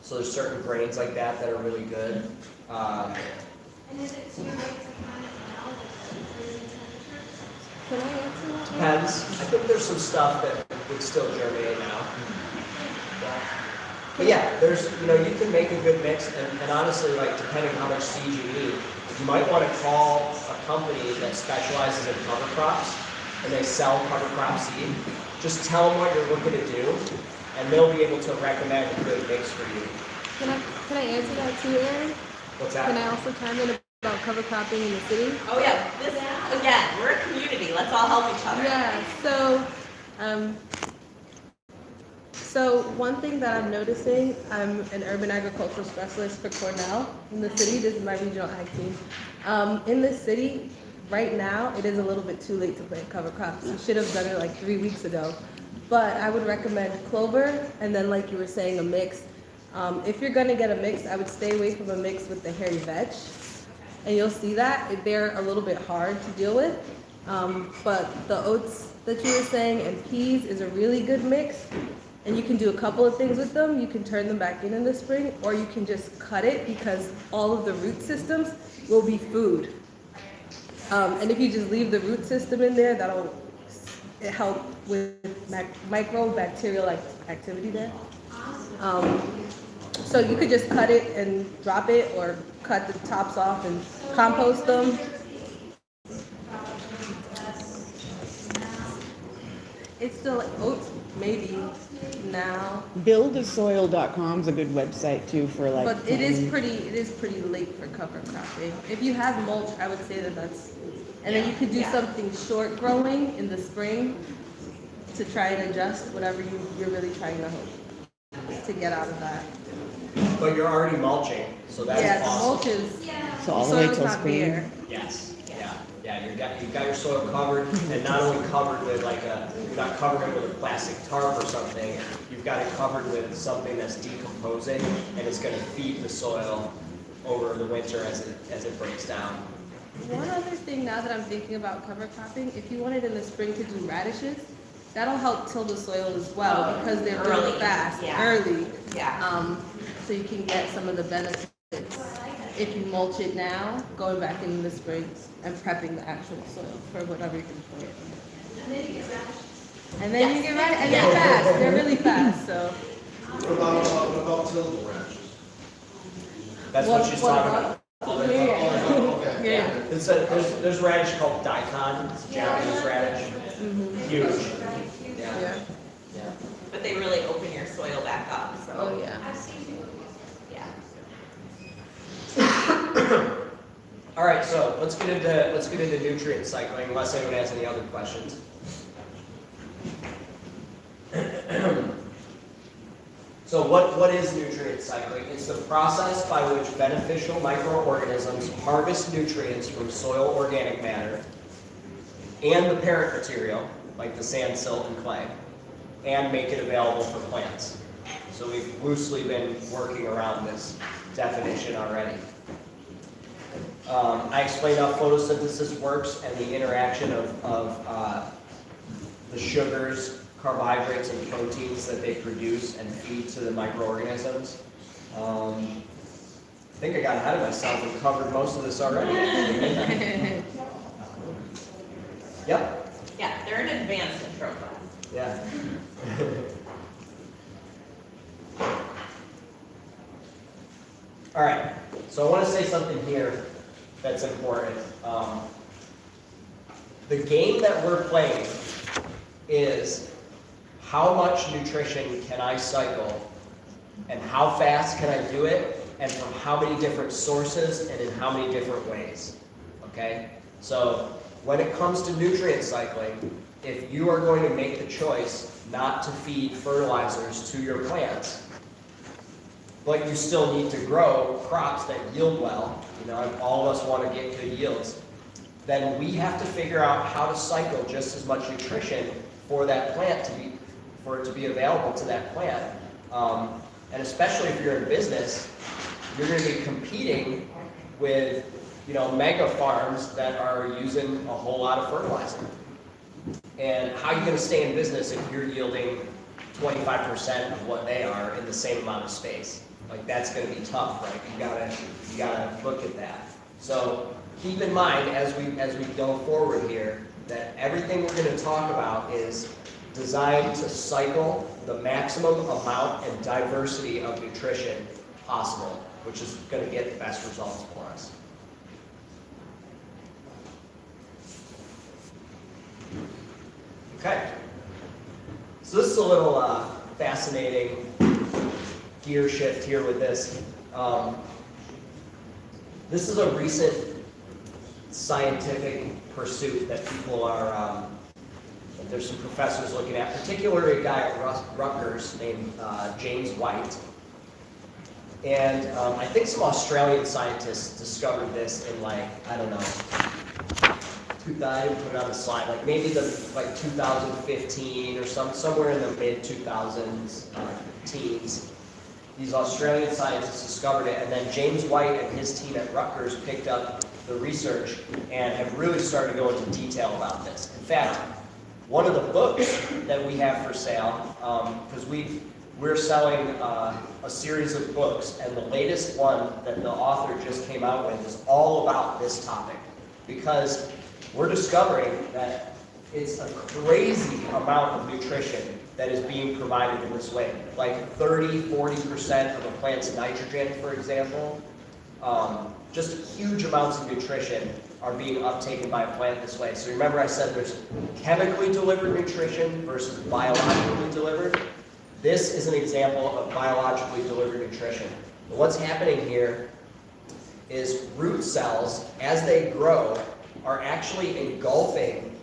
So there's certain grains like that that are really good. And is it too late to plant it now with the freezing temperatures? Can I answer that? Depends. I think there's some stuff that would still germinate now. But yeah, there's, you can make a good mix, and honestly, depending how much seed you need, you might want to call a company that specializes in cover crops, and they sell cover crop seed. Just tell them what you're looking to do, and they'll be able to recommend a good mix for you. Can I answer that too, Aaron? What's Can that? I also chime in about cover cropping in the city? Oh yeah, again, we're a community. Let's all help each other. Yeah, so one thing that I'm noticing, I'm an urban agricultural specialist for Cornell in the city. This is my regional ag team. In the city, right now, it is a little bit too late to plant cover crops. You should have done it 3 weeks ago. But I would recommend clover, and then like you were saying, a mix. If you're gonna get a mix, I would stay away from a mix with the hairy vetch. And you'll see that they're a little bit hard to deal with. But the oats that you were saying and peas is a really good mix. And you can do a couple of things with them. You can turn them back in the spring, or you can just cut it because all of the root systems will be food. And if you just leave the root system in there, that'll help with microbacterial activity there. So you could just cut it and drop it, or cut the tops off and compost them. It's still oats, maybe now, Buildasoil.com is a good website too for but it is planting. pretty late for cover cropping. If you have mulch, I would say that's, and then you could do something short growing in the spring to try and adjust whatever you're really trying to get out of that. But you're already mulching, so that's Yeah, the awesome. mulch is, Yeah. So all the way soil's till not spring. bare. Yes, yeah, you've got your soil covered, and not only covered with you're not covering it with a plastic tarp or something, you've got it covered with something that's decomposing, and it's gonna feed the soil over the winter as it breaks down. One other thing now that I'm thinking about cover cropping, if you wanted in the spring to do radishes, that'll help till the soil as well because they're really Early, fast, yeah. early. Yeah. So you can get some of the benefits if you mulch it now, going back in the spring and prepping the actual soil for whatever you're gonna plant. And then you get radishes. And then you Yes. get right, and they're fast, they're really fast, so. What about tillable radishes? That's what she's talking about. Yeah. Yeah. There's radish called daikon, it's Japanese radish, huge. Yeah. Yeah. But they really open your soil back up, so. Oh, yeah. I've seen it. Yeah. All right, so let's get into nutrient cycling, unless anyone has any other questions. So what is nutrient cycling? It's the process by which beneficial microorganisms harvest nutrients from soil organic matter and the parent material, like the sand, silt, and clay, and make it available for plants. So we've loosely been working around this definition already. I explained how photosynthesis works and the interaction of the sugars, carbohydrates, and proteins that they produce and feed to the microorganisms. I think I got ahead of myself and covered most of this already. Yep. Yeah, they're an advanced intro class. Yeah. All right, so I want to say something here that's important. The game that we're playing is how much nutrition can I cycle and how fast can I do it and from how many different sources and in how many different ways, okay? So when it comes to nutrient cycling, if you are going to make the choice not to feed fertilizers to your plants, but you still need to grow crops that yield well, you know, all of us want to get good yields, then we have to figure out how to cycle just as much nutrition for that plant for it to be available to that plant. And especially if you're in business, you're going to be competing with, you know, mega farms that are using a whole lot of fertilizer. And how are you going to stay in business if you're yielding 25% of what they are in the same amount of space? Like, that's going to be tough, right? You gotta look at that. So keep in mind as we go forward here that everything we're going to talk about is designed to cycle the maximum amount and diversity of nutrition possible, which is going to get the best results for us. Okay, so this is a little fascinating gear shift here with this. This is a recent scientific pursuit that people are, there's some professors looking at, particularly a guy at Rutgers named James White. And I think some Australian scientists discovered this in, like, I don't know, I didn't put it on the slide, like maybe 2015 or somewhere in the mid-2000s, teens. These Australian scientists discovered it, and then James White and his team at Rutgers picked up the research and have really started to go into detail about this. In fact, one of the books that we have for sale, because we're selling a series of books, and the latest one that the author just came out with is all about this topic, because we're discovering that it's a crazy amount of nutrition that is being provided in this way. Like 30–40% of a plant's nitrogen, for example. Just huge amounts of nutrition are being uptaken by a plant this way. So remember I said there's chemically delivered nutrition versus biologically delivered. This is an example of biologically delivered nutrition. But what's happening here is root cells, as they grow, are actually engulfing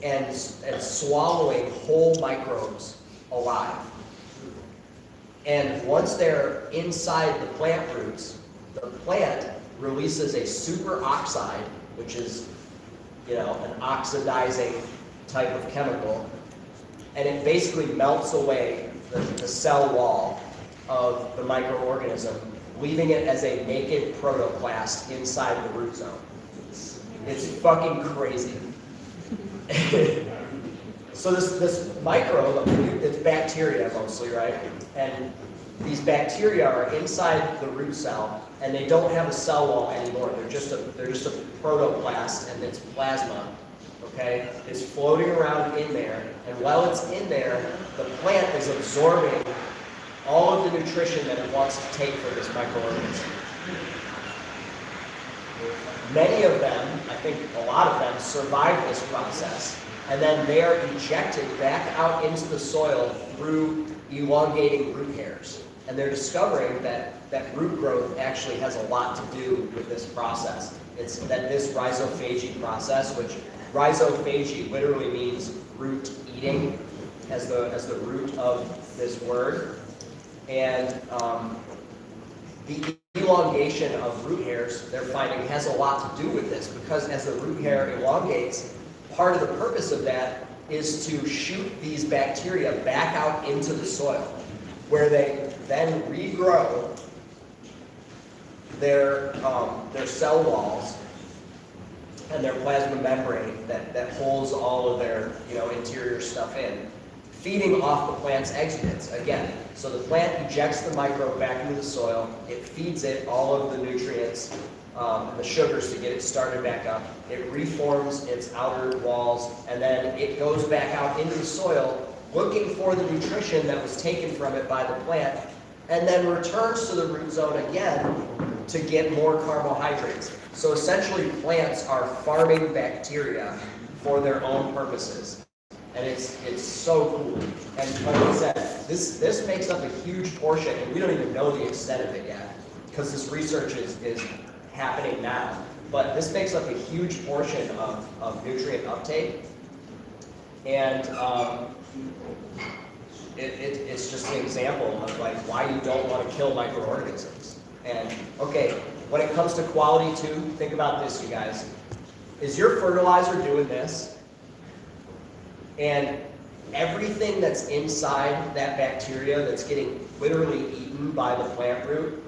and swallowing whole microbes alive. And once they're inside the plant roots, the plant releases a superoxide, which is, an oxidizing type of chemical, and it basically melts away the cell wall of the microorganism, leaving it as a naked protoplast inside the root zone. It's fucking crazy. So this microbe, it's bacteria mostly, right? And these bacteria are inside the root cell, and they don't have a cell wall anymore. They're just a protoplast, and it's plasma. Okay, it's floating around in there, and while it's in there, the plant is absorbing all of the nutrition that it wants to take from this microorganism. Many of them, I think a lot of them, survive this process, and then they are ejected back out into the soil through elongating root hairs. And they're discovering that root growth actually has a lot to do with this process. It's that this rhizophagy process, which rhizophagy literally means root eating as the root of this word. And the elongation of root hairs, they're finding, has a lot to do with this, because as the root hair elongates, part of the purpose of that is to shoot these bacteria back out into the soil, where they then regrow their cell walls and their plasma membrane that holds all of their interior stuff in, feeding off the plant's exudates again. So the plant ejects the microbe back into the soil, it feeds it all of the nutrients, the sugars to get it started back up, it reforms its outer walls, and then it goes back out into the soil looking for the nutrition that was taken from it by the plant, and then returns to the root zone again to get more carbohydrates. So essentially plants are farming bacteria for their own purposes. And it's so cool. And like I said, this makes up a huge portion, and we don't even know the extent of it yet, because this research is happening now. But this makes up a huge portion of nutrient uptake. And it's just an example of like why you don't want to kill microorganisms. And okay, when it comes to quality too, think about this, you guys. Is your fertilizer doing this? And everything that's inside that bacteria that's getting literally eaten by the plant root,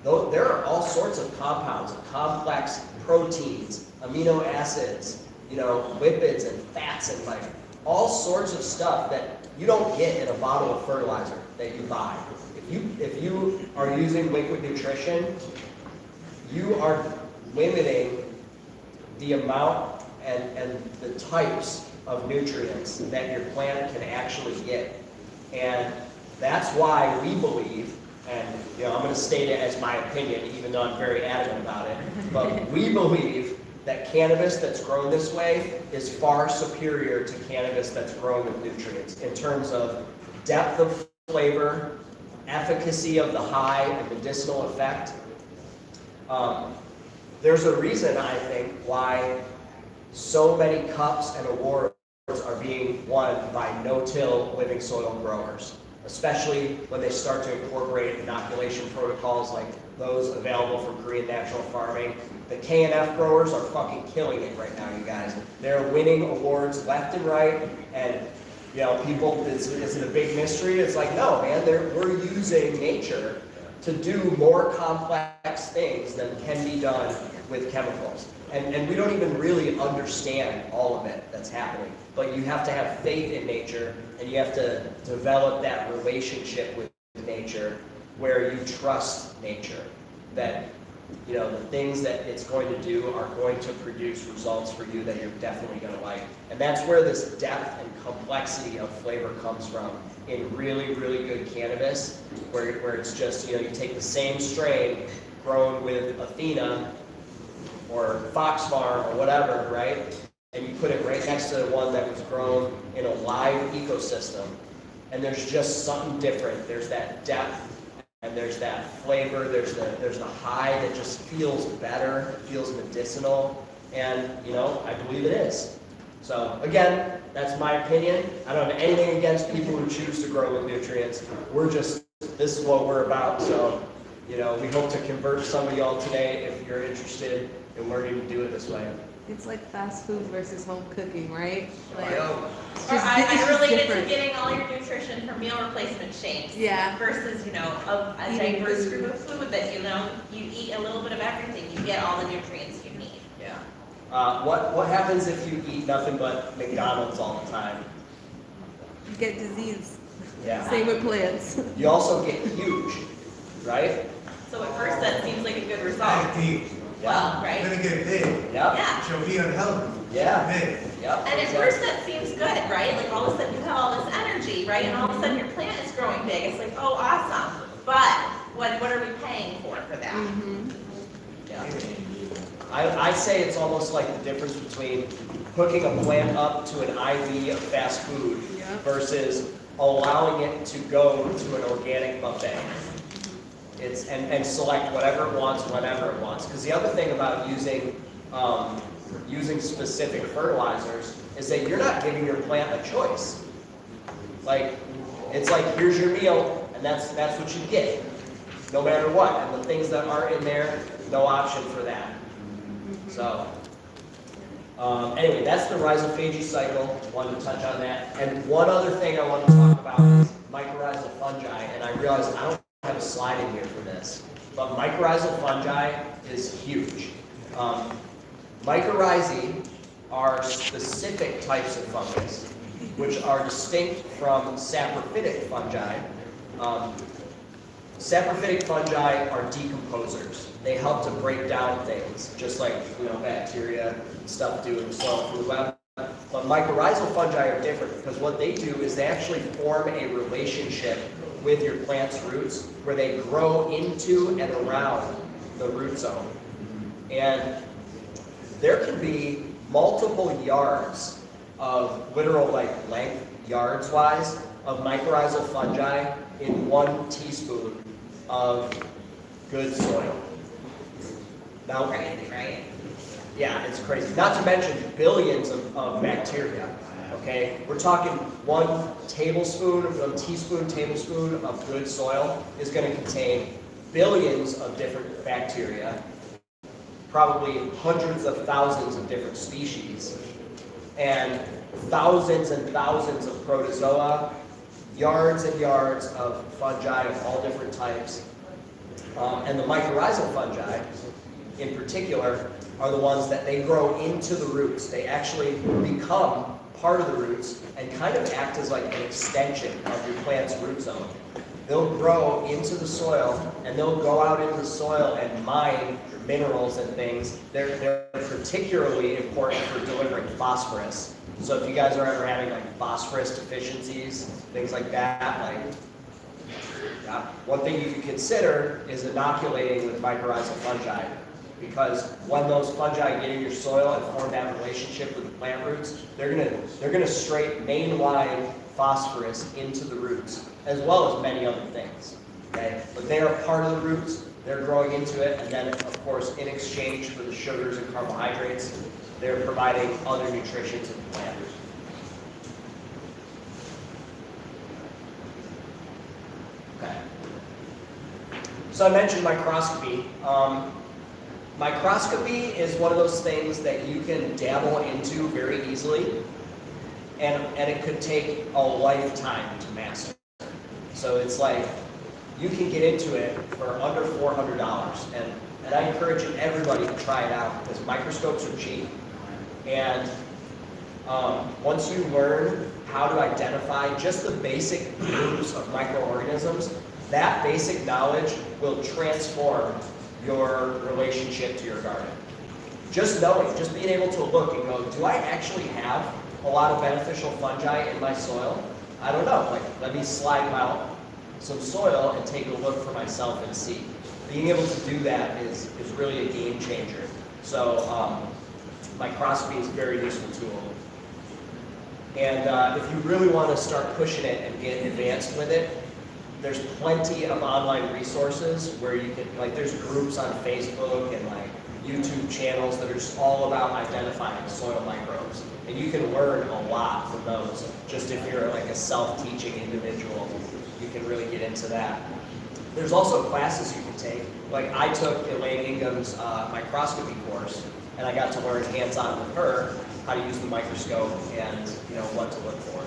there are all sorts of compounds, complex proteins, amino acids, lipids and fats, and like all sorts of stuff that you don't get in a bottle of fertilizer that you buy. If you are using liquid nutrition, you are limiting the amount and the types of nutrients that your plant can actually get. And that's why we believe, and I'm going to state it as my opinion, even though I'm very adamant about it, but we believe that cannabis that's grown this way is far superior to cannabis that's grown with nutrients in terms of depth of flavor, efficacy of the high and medicinal effect. There's a reason, I think, why so many cups and awards are being won by no-till living soil growers, especially when they start to incorporate inoculation protocols like those available from Korean Natural Farming. The KNF growers are fucking killing it right now, you guys. They're winning awards left and right, and people, is it a big mystery? It's like, no, man, we're using nature to do more complex things than can be done with chemicals. And we don't even really understand all of it that's happening. But you have to have faith in nature, and you have to develop that relationship with nature where you trust nature. That the things that it's going to do are going to produce results for you that you're definitely going to like. And that's where this depth and complexity of flavor comes from in really, really good cannabis, where it's just, you take the same strain grown with Athena or Fox Farm or whatever, right? And you put it right next to one that was grown in a live ecosystem. And there's just something different. There's that depth, and there's that flavor, there's the high that just feels better, feels medicinal, and I believe it is. So again, that's my opinion. I don't have anything against people who choose to grow with nutrients. This is what we're about. So, you know, we hope to convert some of y'all today if you're interested in learning to do it this way. It's like fast food versus home cooking, right? Like, it's Or just- I it's just relate it to different. getting all your nutrition from meal replacement shakes. Yeah. Versus, you know, a Eating diverse food. group of food that, you know, you eat a little bit of everything, you get all the nutrients you need. Yeah. What happens if you eat nothing but McDonald's all the time? You get disease. Yeah. Same with plants. You also get huge, right? So at first, that seems like a good result. Diabetes. Well, right? You're gonna get big. Yep. Yeah. She'll be unhealthy. Yeah. Big. Yep. And at first that seems good, right? Like all of a sudden you have all this energy, right? And all of a sudden your plant is growing big. It's like, oh, awesome. But what are we paying for that? Mm-hmm. Yeah. I say it's almost like the difference between hooking a plant up to an IV of fast food Yeah. versus allowing it to go to an organic buffet. And select whatever it wants, whenever it wants. Because the other thing about using specific fertilizers is that you're not giving your plant a choice. Like, it's like, here's your meal, and that's what you get, no matter what. And the things that aren't in there, no option for that. So, anyway, that's the rhizophagy cycle. Wanted to touch on that. And one other thing I want to talk about is mycorrhizal fungi. And I realize I don't have a slide in here for this, but mycorrhizal fungi is huge. Mycorrhizae are specific types of fungus, which are distinct from saprophytic fungi. Saprophytic fungi are decomposers. They help to break down things, just like, you know, bacteria and stuff do in the soil food web. But mycorrhizal fungi are different because what they do is they actually form a relationship with your plant's roots where they grow into and around the root zone. And there can be multiple yards of literal, like, length, yards wise, of mycorrhizal fungi in 1 teaspoon of good soil. Now, Crazy, right? yeah, it's crazy. Not to mention billions of bacteria. Okay, we're talking 1 tablespoon of good soil is going to contain billions of different bacteria, probably hundreds of thousands of different species, and thousands of protozoa, yards and yards of fungi of all different types. And the mycorrhizal fungi, in particular, are the ones that they grow into the roots. They actually become part of the roots and kind of act as like an extension of your plant's root zone. They'll grow into the soil and they'll go out into the soil and mine minerals and things. They're particularly important for delivering phosphorus. So if you guys are ever having like phosphorus deficiencies, things like that, like, yeah, one thing you can consider is inoculating with mycorrhizal fungi. Because when those fungi get in your soil and form that relationship with the plant roots, they're gonna straight mainline phosphorus into the roots, as well as many other things. Okay, but they are part of the roots. They're growing into it, and then of course, in exchange for the sugars and carbohydrates, they're providing other nutrition to the plant. Okay. So I mentioned microscopy. Microscopy is one of those things that you can dabble into very easily, and it could take a lifetime to master. So it's like, you can get into it for under $400, and I encourage everybody to try it out, because microscopes are cheap. And once you learn how to identify just the basic groups of microorganisms, that basic knowledge will transform your relationship to your garden. Just knowing, just being able to look and go, do I actually have a lot of beneficial fungi in my soil? I don't know, like, let me slide out some soil and take a look for myself and see. Being able to do that is really a game changer. So microscopy is a very useful tool. And if you really want to start pushing it and get advanced with it, there's plenty of online resources where you can, like, there's groups on Facebook, and like, YouTube channels that are just all about identifying soil microbes. And you can learn a lot from those. Just if you're like a self-teaching individual, you can really get into that. There's also classes you can take. Like I took Elaine Ingham's microscopy course, and I got to learn hands-on with her how to use the microscope and what to look for.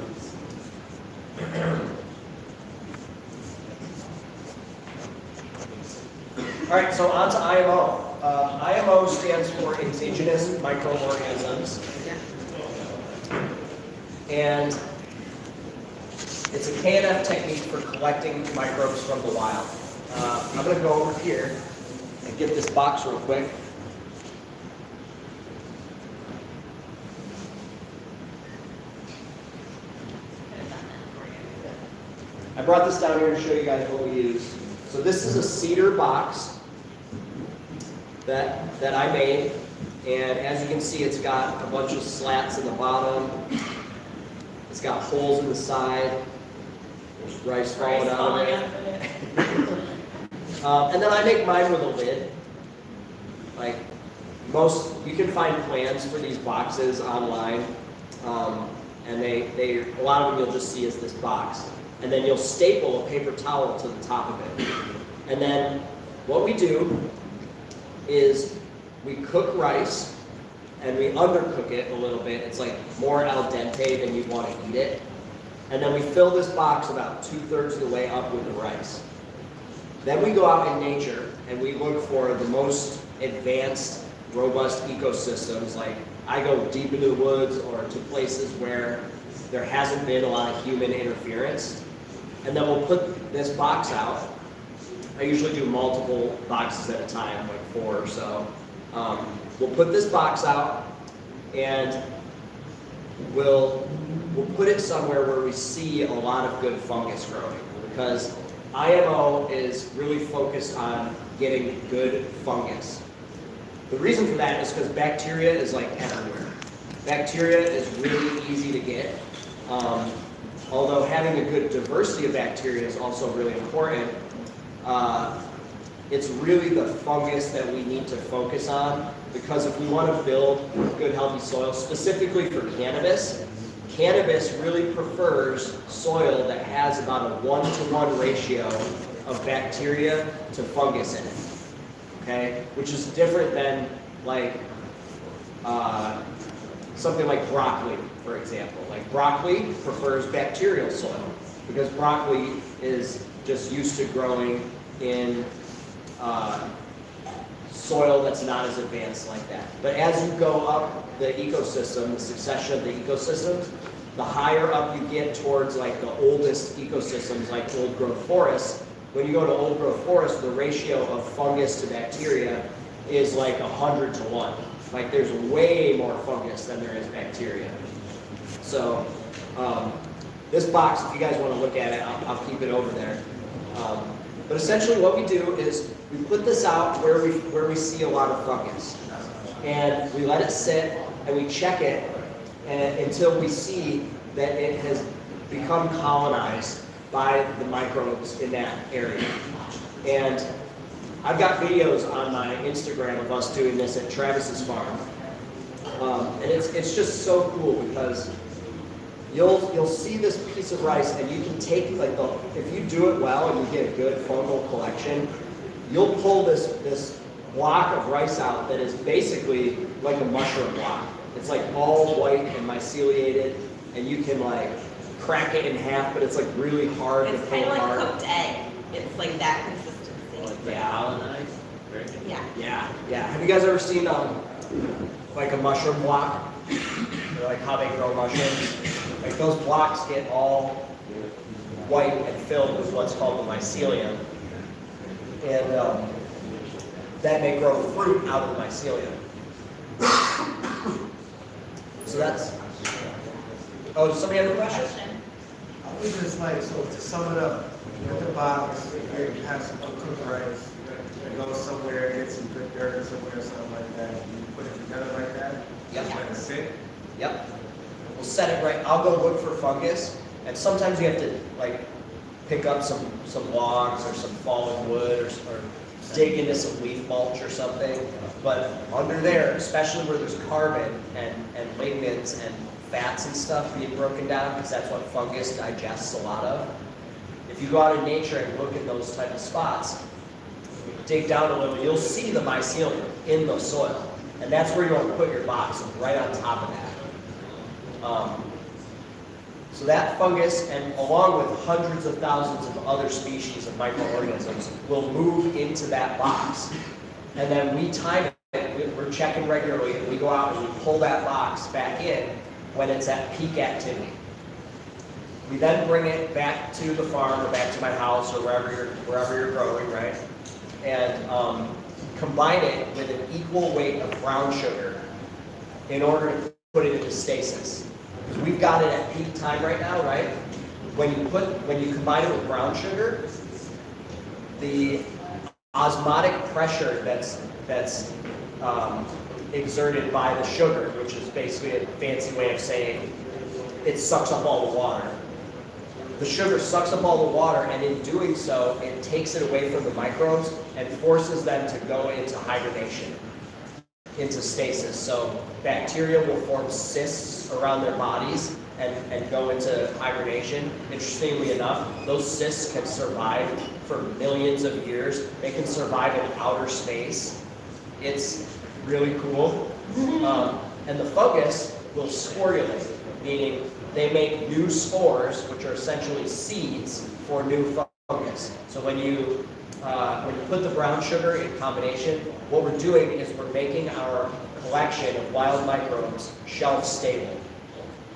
All right, so on to IMO. IMO stands for indigenous microorganisms, and it's a KNF technique for collecting microbes from the wild. I'm going to go over here and get this box real quick. I brought this down here to show you guys what we use. So this is a cedar box that I made, and as you can see, it's got a bunch of slats in the bottom. It's got holes in the side. There's rice falling out of it. And then I make mine with a lid. Like you can find plans for these boxes online, and a lot of them you'll just see as this box. And then you'll staple a paper towel to the top of it. And then what we do is we cook rice and we undercook it a little bit. It's like more al dente than you'd want to eat it. And then we fill this box about 2/3 of the way up with the rice. Then we go out in nature and we look for the most advanced, robust ecosystems. Like I go deep into the woods or to places where there hasn't been a lot of human interference. And then we'll put this box out. I usually do multiple boxes at a time, like 4 or so. We'll put this box out and we'll put it somewhere where we see a lot of good fungus growing, because IMO is really focused on getting good fungus. The reason for that is because bacteria is like everywhere. Bacteria is really easy to get. Although having a good diversity of bacteria is also really important, it's really the fungus that we need to focus on, because if we want to build good healthy soil, specifically for cannabis, cannabis really prefers soil that has about a 1-to-1 ratio of bacteria to fungus in it, okay? Which is different than like something like broccoli, for example. Like broccoli prefers bacterial soil because broccoli is just used to growing in soil that's not as advanced like that. But as you go up the ecosystem, the succession of the ecosystems, the higher up you get towards like the oldest ecosystems like old growth forests, when you go to old growth forests, the ratio of fungus to bacteria is like 100-to-1. Like there's way more fungus than there is bacteria. So this box, if you guys want to look at it, I'll keep it over there. But essentially what we do is we put this out where we see a lot of fungus. And we let it sit and we check it until we see that it has become colonized by the microbes in that area. And I've got videos on my Instagram of us doing this at Travis's farm. And it's just so cool because you'll see this piece of rice and you can take like if you do it well and you get a good fungal collection, you'll pull this block of rice out that is basically like a mushroom block. It's like all white and myceliated, and you can like crack it in half, but it's like really hard to It's pull kind of like apart. cooked egg. It's like that consistency. Yeah. Yeah. Yeah. Have you guys ever seen like a mushroom block? Or like how they grow mushrooms? Like those blocks get all white and filled with what's called the mycelium. And then they grow fruit out of the mycelium. So that's... Oh, does somebody have a question? I was just like, so to sum it up, with the box, you have some cooked rice, you go somewhere, get some good dirt somewhere, something like that, you put it together like that, Yep. just let it sit. Yep. We'll set it right. I'll go look for fungus, and sometimes you have to like pick up some logs or some fallen wood or dig into some leaf mulch or something. But under there, especially where there's carbon and lignins and fats and stuff being broken down, because that's what fungus digests a lot of. If you go out in nature and look at those type of spots, dig down a little, you'll see the mycelium in the soil. And that's where you want to put your box, right on top of that. So that fungus, and along with hundreds of thousands of other species of microorganisms, will move into that box. And then we time it, we're checking regularly, and we go out and we pull that box back in when it's at peak activity. We then bring it back to the farm or back to my house or wherever you're growing, right? And combine it with an equal weight of brown sugar in order to put it into stasis. Because we've got it at peak time right now, right? When you combine it with brown sugar, the osmotic pressure that's exerted by the sugar, which is basically a fancy way of saying it sucks up all the water. The sugar sucks up all the water, and in doing so, it takes it away from the microbes and forces them to go into hibernation, into stasis. So bacteria will form cysts around their bodies and go into hibernation. Interestingly enough, those cysts can survive for millions of years. They can survive in outer space. It's really cool. And the fungus will sporulate, meaning they make new spores, which are essentially seeds for new fungus. So when you put the brown sugar in combination, what we're doing is we're making our collection of wild microbes shelf stable.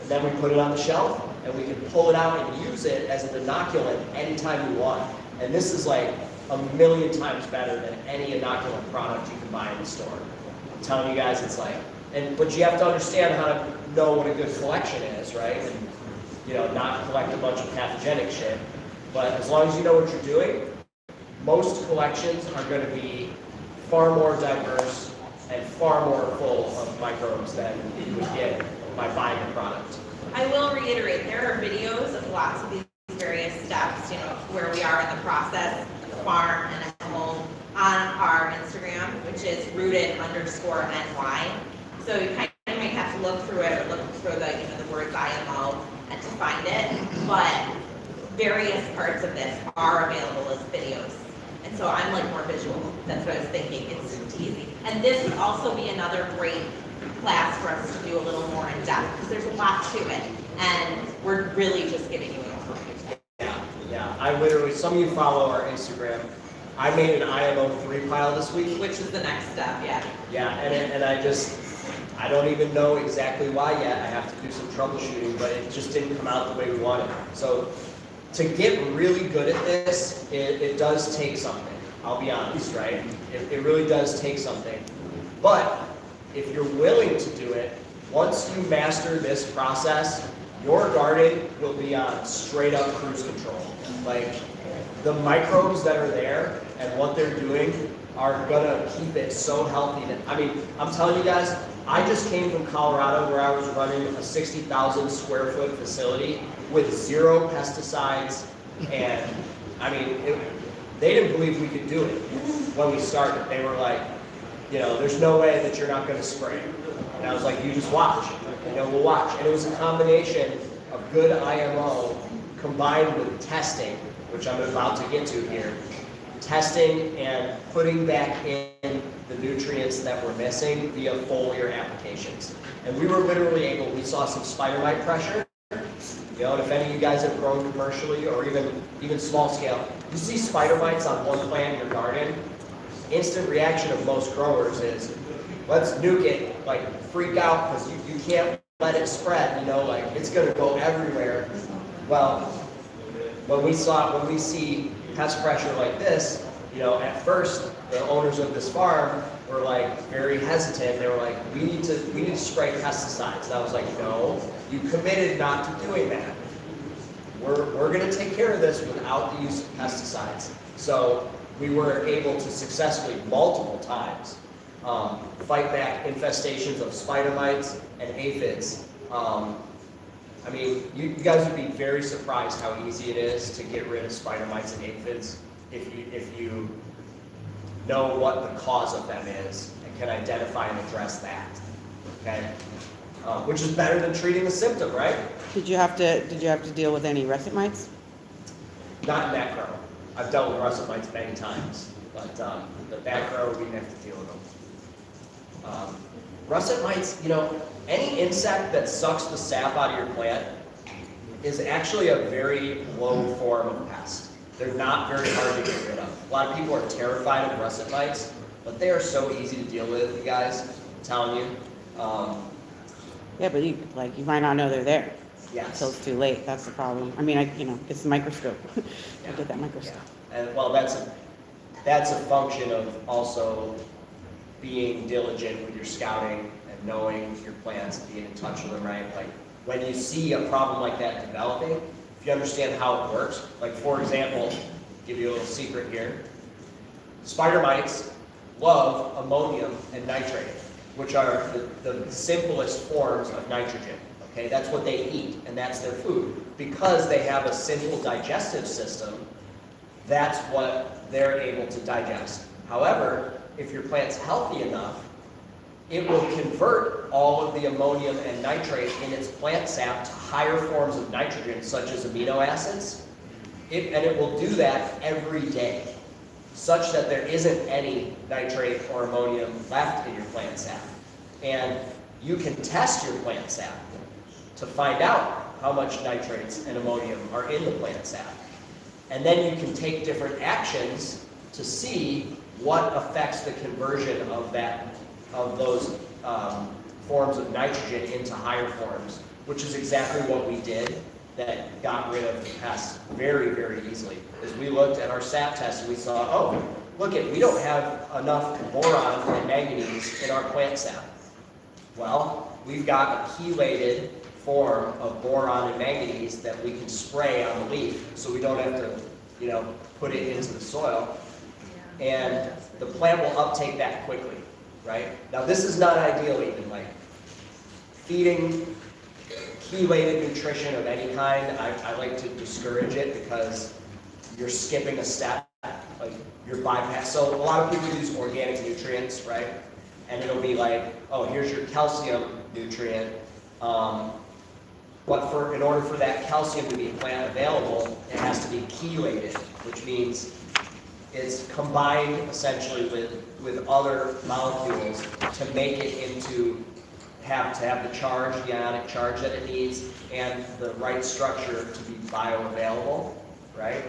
And then we put it on the shelf, and we can pull it out and use it as an inoculant anytime we want. And this is like 1,000,000 times better than any inoculant product you can buy in the store. I'm telling you guys, it's like, but you have to understand how to know what a good collection is, right? And not collect a bunch of pathogenic shit. But as long as you know what you're doing, most collections are going to be far more diverse and far more full of microbes than you would get by buying a product. I will reiterate, there are videos of lots of these various steps, where we are in the process, the farm and at home, on our Instagram, which is rooted_NY. So you kind of might have to look through it or look through the words IMO and to find it, but various parts of this are available as videos. And so I'm like more visual. That's what I was thinking. It's easy. And this would also be another great class for us to do a little more in depth because there's a lot to it, and we're really just giving you an overview. Yeah. I literally, some of you follow our Instagram. I made an IMO 3 pile this week. Which is the next step, yeah. Yeah, and I don't even know exactly why yet. I have to do some troubleshooting, but it just didn't come out the way we wanted. So to get really good at this, it does take something. I'll be honest, right? It really does take something. But if you're willing to do it, once you master this process, your garden will be on straight up cruise control. Like the microbes that are there and what they're doing are gonna keep it so healthy that, I'm telling you guys, I just came from Colorado where I was running a 60,000 square foot facility with 0 pesticides, and they didn't believe we could do it when we started. They were like, there's no way that you're not gonna spray. And I was like, you just watch, we'll watch. And it was a combination of good IMO combined with testing, which I'm about to get to here. Testing and putting back in the nutrients that we're missing via foliar applications. And we were literally we saw some spider mite pressure. And if any of you guys have grown commercially or even small scale, you see spider mites on one plant in your garden, instant reaction of most growers is, let's nuke it, freak out because you can't let it spread, it's gonna go everywhere. Well, when we see pest pressure like this, at first the owners of this farm were very hesitant. They were like, we need to spray pesticides. And I was like, no, you committed not to doing that. We're gonna take care of this without the use of pesticides. So we were able to successfully multiple times fight back infestations of spider mites and aphids. You guys would be very surprised how easy it is to get rid of spider mites and aphids if you know what the cause of them is and can identify and address that, okay? Which is better than treating the symptom, right? Did you have to deal with any russet mites? Not in that grow. I've dealt with russet mites many times, but the back grow, we didn't have to deal with them. Russet mites, you know, any insect that sucks the sap out of your plant is actually a very low form of pest. They're not very hard to get rid of. A lot of people are terrified of russet mites, but they are so easy to deal with, you guys, I'm telling you. Yeah, but you might not know they're there Yes. until it's too late. That's the problem. I mean, it's the microscope. I get that microscope. And well, that's a function of also being diligent with your scouting and knowing your plants and being in touch with them, right? Like when you see a problem like that developing, if you understand how it works, like for example, give you a little secret here. Spider mites love ammonium and nitrate, which are the simplest forms of nitrogen. Okay, that's what they eat, and that's their food. Because they have a simple digestive system, that's what they're able to digest. However, if your plant's healthy enough, it will convert all of the ammonium and nitrate in its plant sap to higher forms of nitrogen, such as amino acids, and it will do that every day, such that there isn't any nitrate or ammonium left in your plant sap. And you can test your plant sap to find out how much nitrates and ammonium are in the plant sap. And then you can take different actions to see what affects the conversion of those forms of nitrogen into higher forms, which is exactly what we did that got rid of the pests very, very easily. As we looked at our sap test and we saw, oh, we don't have enough boron and manganese in our plant sap. Well, we've got a chelated form of boron and manganese that we can spray on the leaf, so we don't have to, put it into the soil. And the plant will uptake that quickly, right? Now, this is not ideal even, like feeding chelated nutrition of any kind. I like to discourage it because you're skipping a step, like you're bypass. So a lot of people use organic nutrients, right? And it'll be like, oh, here's your calcium nutrient. But in order for that calcium to be plant available, it has to be chelated, which means it's combined essentially with other molecules to make it into have the charge, the ionic charge that it needs, and the right structure to be bioavailable, right?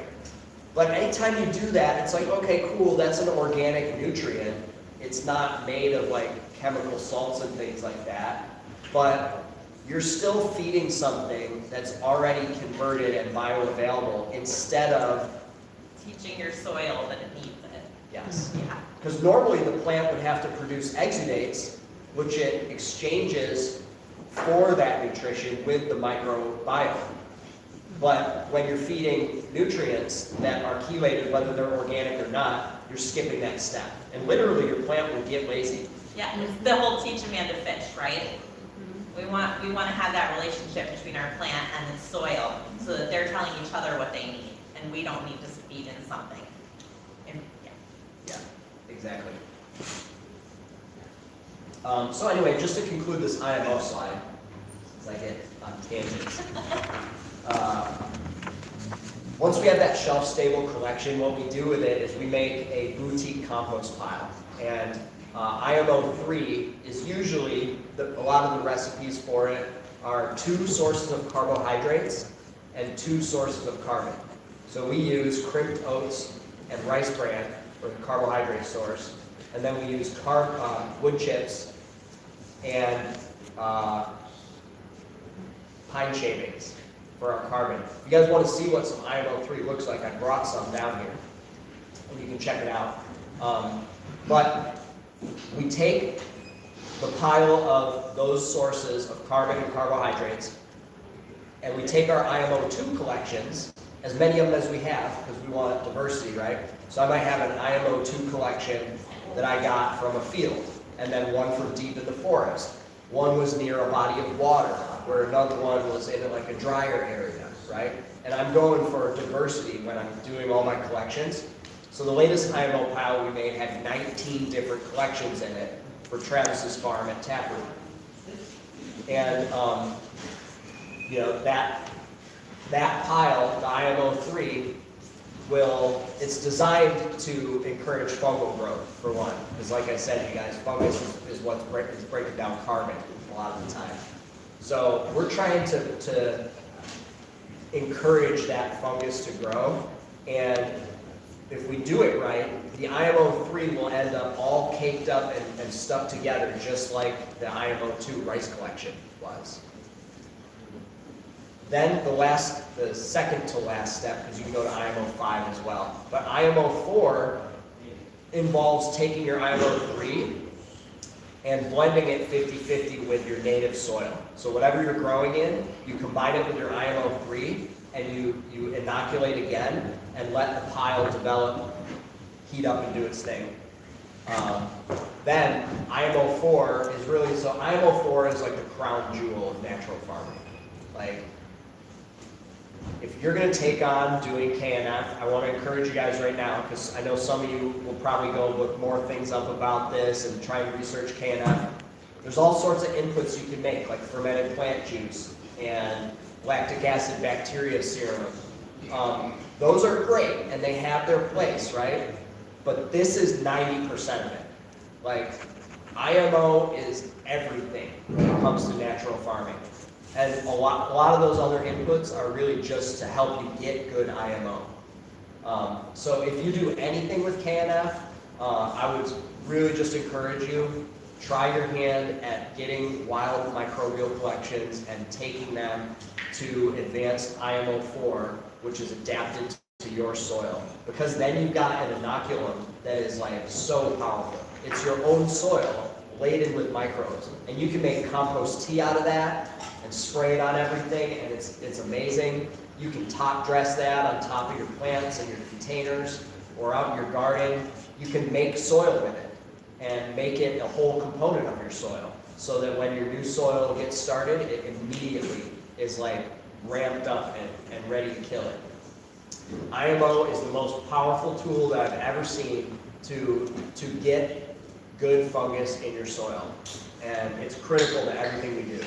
But anytime you do that, it's like, okay, cool, that's an organic nutrient. It's not made of like chemical salts and things like that, but you're still feeding something that's already converted and bioavailable instead of Teaching your soil that it needs it. yes. Yeah. Because normally the plant would have to produce exudates, which it exchanges for that nutrition with the microbiome. But when you're feeding nutrients that are chelated, whether they're organic or not, you're skipping that step. And literally your plant will get lazy. Yeah, it's the whole teach a man to fish, right? We want to have that relationship between our plant and the soil so that they're telling each other what they need and we don't need to feed in something. And, Yeah, exactly. So anyway, just to conclude this IMO slide, as I get on tangents. Once we have that shelf-stable collection, what we do with it is we make a boutique compost pile. And IMO 3 is usually, a lot of the recipes for it are 2 sources of carbohydrates and 2 sources of carbon. So we use crimped oats and rice bran for the carbohydrate source, and then we use wood chips and pine shavings for our carbon. If you guys want to see what some IMO 3 looks like, I brought some down here, and you can check it out. But we take the pile of those sources of carbon and carbohydrates, and we take our IMO 2 collections, as many of them as we have, because we want diversity, right? So I might have an IMO 2 collection that I got from a field, and then one from deep in the forest. One was near a body of water, where another one was in like a drier area, right? And I'm going for diversity when I'm doing all my collections. So the latest IMO pile we made had 19 different collections in it for Travis's farm at Taproot. And, you know, that pile, the IMO3, it's designed to encourage fungal growth, for one. Because like I said, you guys, fungus is what's breaking down carbon a lot of the time. So we're trying to encourage that fungus to grow. And if we do it right, the IMO3 will end up all caked up and stuck together, just like the IMO2 rice collection was. Then the second to last step, because you can go to IMO5 as well, but IMO4 involves taking your IMO3 and blending it 50-50 with your native soil. So whatever you're growing in, you combine it with your IMO3 and you inoculate again and let the pile develop, heat up and do its thing. Then IMO4 is really, so IMO4 is like the crown jewel of natural farming. Like, if you're going to take on doing KNF, I want to encourage you guys right now, because I know some of you will probably go look more things up about this and try and research KNF. There's all sorts of inputs you can make, like fermented plant juice and lactic acid bacteria serum. Those are great, and they have their place, right? But this is 90% of it. Like, IMO is everything when it comes to natural farming. And a lot of those other inputs are really just to help you get good IMO. So if you do anything with KNF, I would really just encourage you, try your hand at getting wild microbial collections and taking them to advanced IMO4, which is adapted to your soil. Because then you've got an inoculum that is like so powerful. It's your own soil laden with microbes. And you can make compost tea out of that and spray it on everything, and it's amazing. You can top dress that on top of your plants and your containers or out in your garden. You can make soil with it and make it a whole component of your soil so that when your new soil gets started, it immediately is like ramped up and ready to kill it. IMO is the most powerful tool that I've ever seen to get good fungus in your soil. And it's critical to everything we do.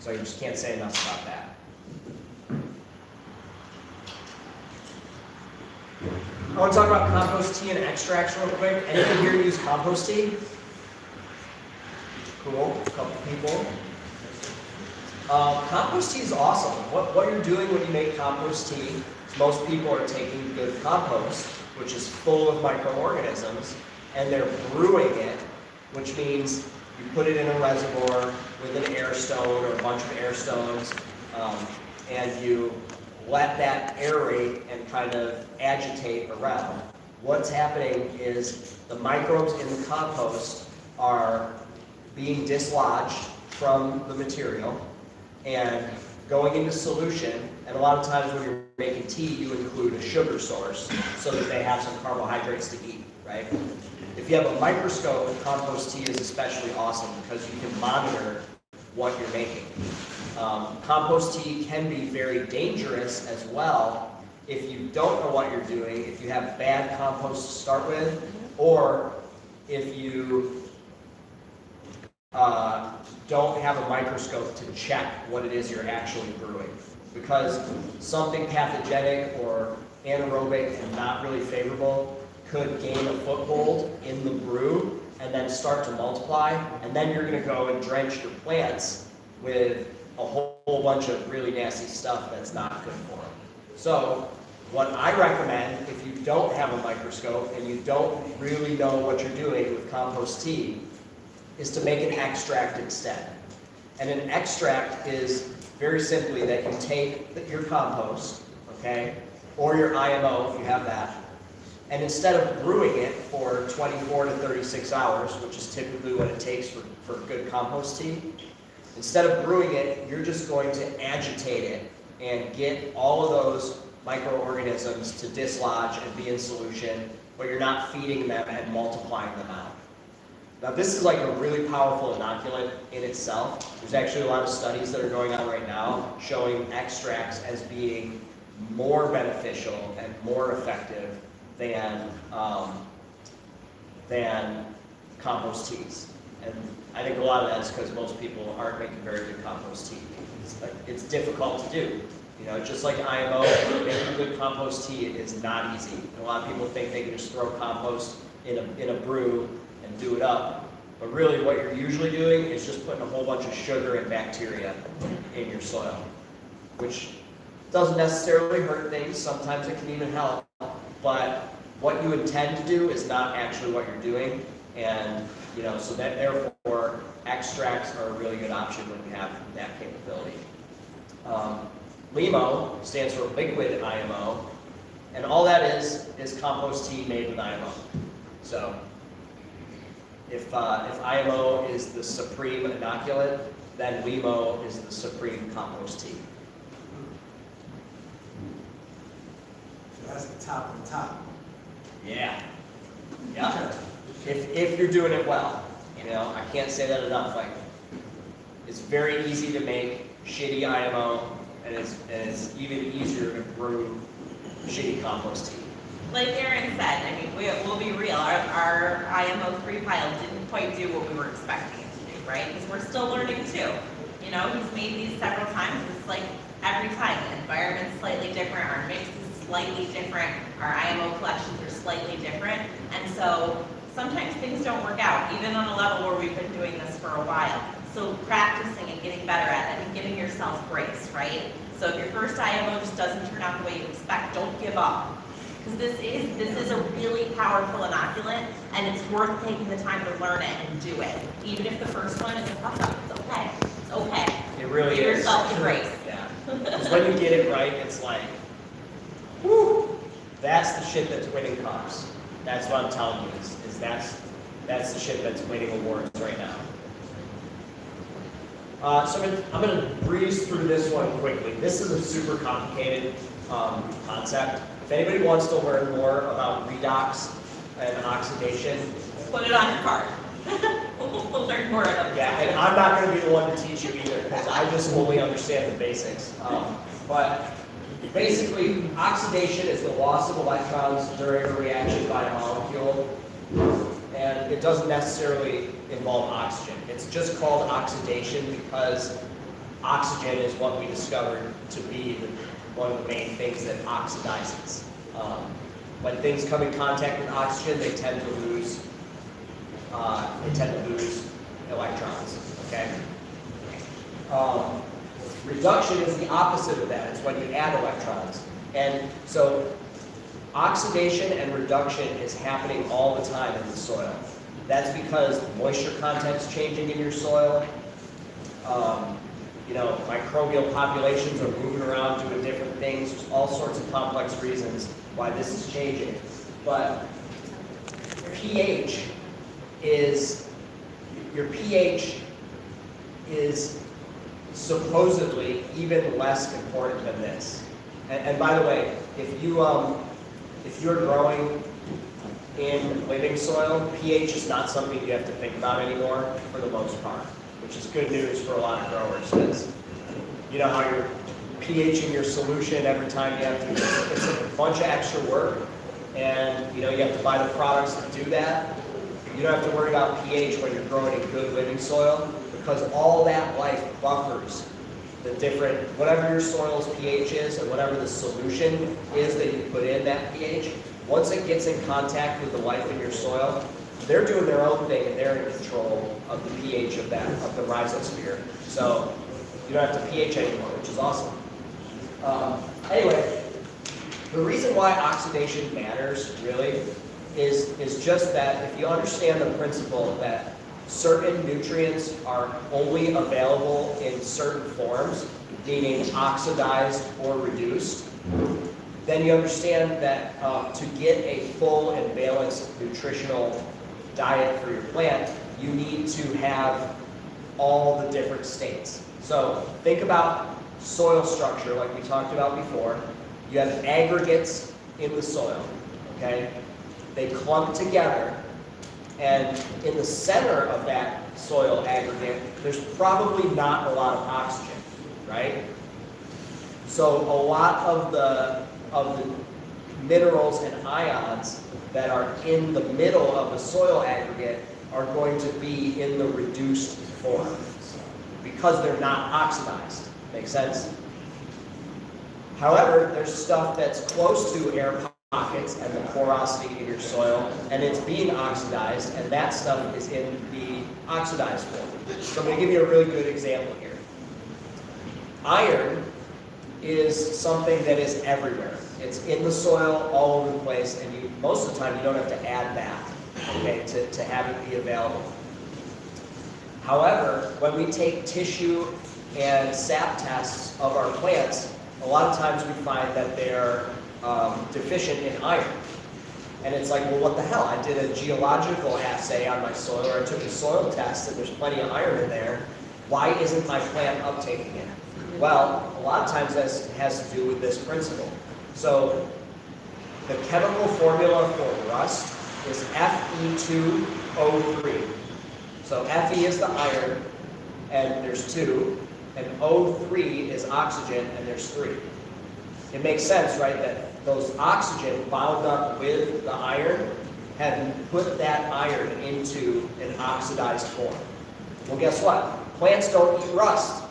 So you just can't say enough about that. I want to talk about compost tea and extracts real quick. Anyone here use compost tea? Cool, a couple people. Compost tea is awesome. What you're doing when you make compost tea is most people are taking good compost, which is full of microorganisms, and they're brewing it, which means you put it in a reservoir with an air stone or a bunch of air stones, and you let that aerate and kind of agitate around. What's happening is the microbes in the compost are being dislodged from the material and going into solution. And a lot of times when you're making tea, you include a sugar source so that they have some carbohydrates to eat, right? If you have a microscope, compost tea is especially awesome because you can monitor what you're making. Compost tea can be very dangerous as well if you don't know what you're doing, if you have bad compost to start with, or if you don't have a microscope to check what it is you're actually brewing. Because something pathogenic or anaerobic and not really favorable could gain a foothold in the brew and then start to multiply, and then you're going to go and drench your plants with a whole bunch of really nasty stuff that's not good for them. So what I recommend, if you don't have a microscope and you don't really know what you're doing with compost tea, is to make an extract instead. And an extract is very simply that you take your compost, okay, or your IMO if you have that, and instead of brewing it for 24 to 36 hours, which is typically what it takes for good compost tea, instead of brewing it, you're just going to agitate it and get all of those microorganisms to dislodge and be in solution, but you're not feeding them and multiplying them out. Now this is like a really powerful inoculant in itself. There's actually a lot of studies that are going on right now showing extracts as being more beneficial and more effective than compost teas. And I think a lot of that's because most people aren't making very good compost tea. It's difficult to do. You know, just like IMO, making a good compost tea is not easy. And a lot of people think they can just throw compost in a brew and do it up. But really what you're usually doing is just putting a whole bunch of sugar and bacteria in your soil, which doesn't necessarily hurt things. Sometimes it can even help. But what you intend to do is not actually what you're doing. And, you know, so that therefore extracts are a really good option when you have that capability. LIMO stands for liquid IMO, and all that is compost tea made with IMO. So if IMO is the supreme inoculant, then LIMO is the supreme compost tea. So that's the top of the top. Yeah. Yeah. If you're doing it well, you know, I can't say that enough. Like, it's very easy to make shitty IMO, and it's even easier to brew shitty compost tea. Like Aaron said, I mean, we'll be real, our IMO 3 pile didn't quite do what we were expecting it to do, right? Because we're still learning too. You know, he's made these several times, it's like every time, the environment's slightly different, our mix is slightly different, our IMO collections are slightly different, and so sometimes things don't work out, even on a level where we've been doing this for a while. So practicing and getting better at it and giving yourself grace, right? So if your first IMO just doesn't turn out the way you expect, don't give up. Because this is a really powerful inoculant, and it's worth taking the time to learn it and do it. Even if the first one is a fuck up, it's okay. It's okay. It really Give is. yourself the grace. Yeah. Because when you get it right, it's like, whoo, that's the shit that's winning cups. That's what I'm telling you, is that's the shit that's winning awards right now. So I'm going to breeze through this one quickly. This is a super complicated concept. If anybody wants to learn more about redox and oxidation, Put it on your card. We'll learn more about it. yeah, and I'm not going to be the one to teach you either, because I just only understand the basics. But basically, oxidation is the loss of electrons during a reaction by a molecule, and it doesn't necessarily involve oxygen. It's just called oxidation because oxygen is what we discovered to be one of the main things that oxidizes. When things come in contact with oxygen, they tend to lose electrons. Okay. Reduction is the opposite of that. It's when you add electrons. And so oxidation and reduction is happening all the time in the soil. That's because moisture content's changing in your soil. You know, microbial populations are moving around doing different things. There's all sorts of complex reasons why this is changing. But your pH is supposedly even less important than this. And by the way, if you're growing in living soil, pH is not something you have to think about anymore for the most part, which is good news for a lot of growers, because you know how you're pHing your solution every time you have to, it's a bunch of extra work, and you know you have to buy the products to do that. You don't have to worry about pH when you're growing in good living soil, because all that life buffers the different, whatever your soil's pH is and whatever the solution is that you put in that pH, once it gets in contact with the life in your soil, they're doing their own thing and they're in control of the pH of the rhizosphere. So you don't have to pH anymore, which is awesome. Anyway, the reason why oxidation matters really is just that if you understand the principle that certain nutrients are only available in certain forms, meaning oxidized or reduced, then you understand that to get a full and balanced nutritional diet for your plant, you need to have all the different states. So think about soil structure like we talked about before. You have aggregates in the soil, okay? They clump together, and in the center of that soil aggregate, there's probably not a lot of oxygen, right? So a lot of the minerals and ions that are in the middle of the soil aggregate are going to be in the reduced form because they're not oxidized. Make sense? However, there's stuff that's close to air pockets and the porosity in your soil, and it's being oxidized, and that stuff is in the oxidized form. So I'm going to give you a really good example here. Iron is something that is everywhere. It's in the soil all over the place, and most of the time you don't have to add that, okay, to have it be available. However, when we take tissue and sap tests of our plants, a lot of times we find that they're deficient in iron. And it's like, well, what the hell? I did a geological assay on my soil, or I took a soil test, and there's plenty of iron in there. Why isn't my plant uptaking it? Well, a lot of times this has to do with this principle. So the chemical formula for rust is Fe2O3. So Fe is the iron, and there's 2, and O3 is oxygen, and there's 3. It makes sense, right, that those oxygen bound up with the iron have put that iron into an oxidized form. Well, guess what? Plants don't eat rust.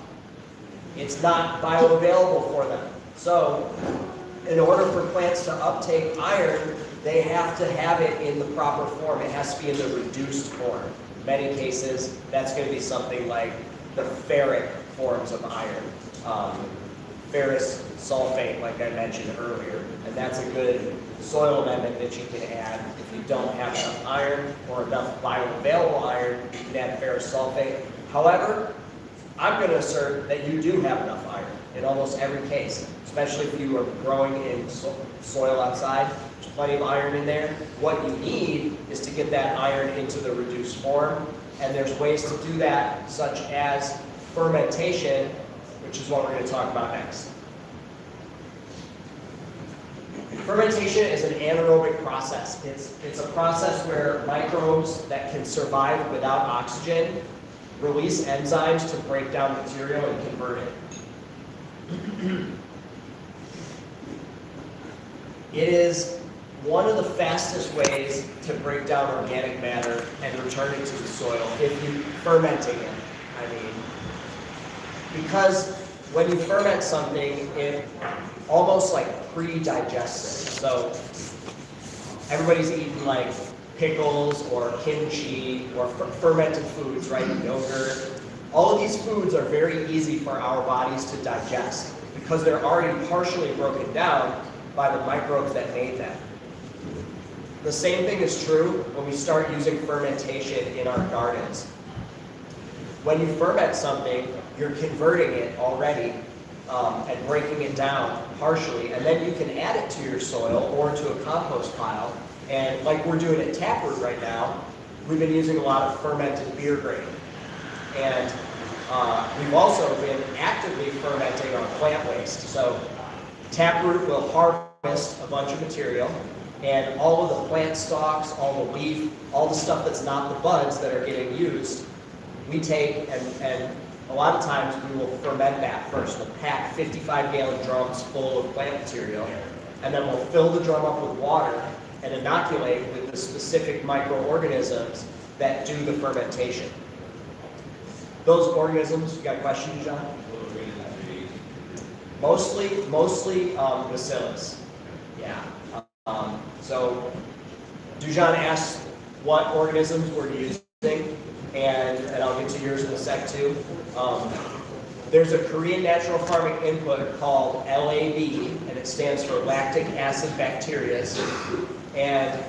It's not bioavailable for them. So in order for plants to uptake iron, they have to have it in the proper form. It has to be in the reduced form. In many cases, that's going to be something like the ferric forms of iron. Ferrous sulfate, like I mentioned earlier. And that's a good soil amendment that you can add if you don't have enough iron or enough bioavailable iron. You can add ferrous sulfate. However, I'm going to assert that you do have enough iron in almost every case, especially if you are growing in soil outside. There's plenty of iron in there. What you need is to get that iron into the reduced form, and there's ways to do that, such as fermentation, which is what we're going to talk about next. Fermentation is an anaerobic process. It's a process where microbes that can survive without oxygen release enzymes to break down material and convert it. It is one of the fastest ways to break down organic matter and return it to the soil if you're fermenting it, I mean. Because when you ferment something, it almost like pre-digests it. So everybody's eating like pickles or kimchi or fermented foods, right? Yogurt. All of these foods are very easy for our bodies to digest because they're already partially broken down by the microbes that made them. The same thing is true when we start using fermentation in our gardens. When you ferment something, you're converting it already and breaking it down partially, and then you can add it to your soil or to a compost pile. And like we're doing at Taproot right now, we've been using a lot of fermented beer grain. And we've also been actively fermenting our plant waste. So Taproot will harvest a bunch of material, and all of the plant stalks, all the leaf, all the stuff that's not the buds that are getting used, we take and a lot of times we will ferment that first. We'll pack 55-gallon drums full of plant material, and then we'll fill the drum up with water and inoculate with the specific microorganisms that do the fermentation. Those organisms, you got questions, John? Mostly bacillus. Yeah. So Dujan asked what organisms we're using, and I'll get to yours in a sec too. There's a Korean natural farming input called LAB, and it stands for lactic acid bacterias. And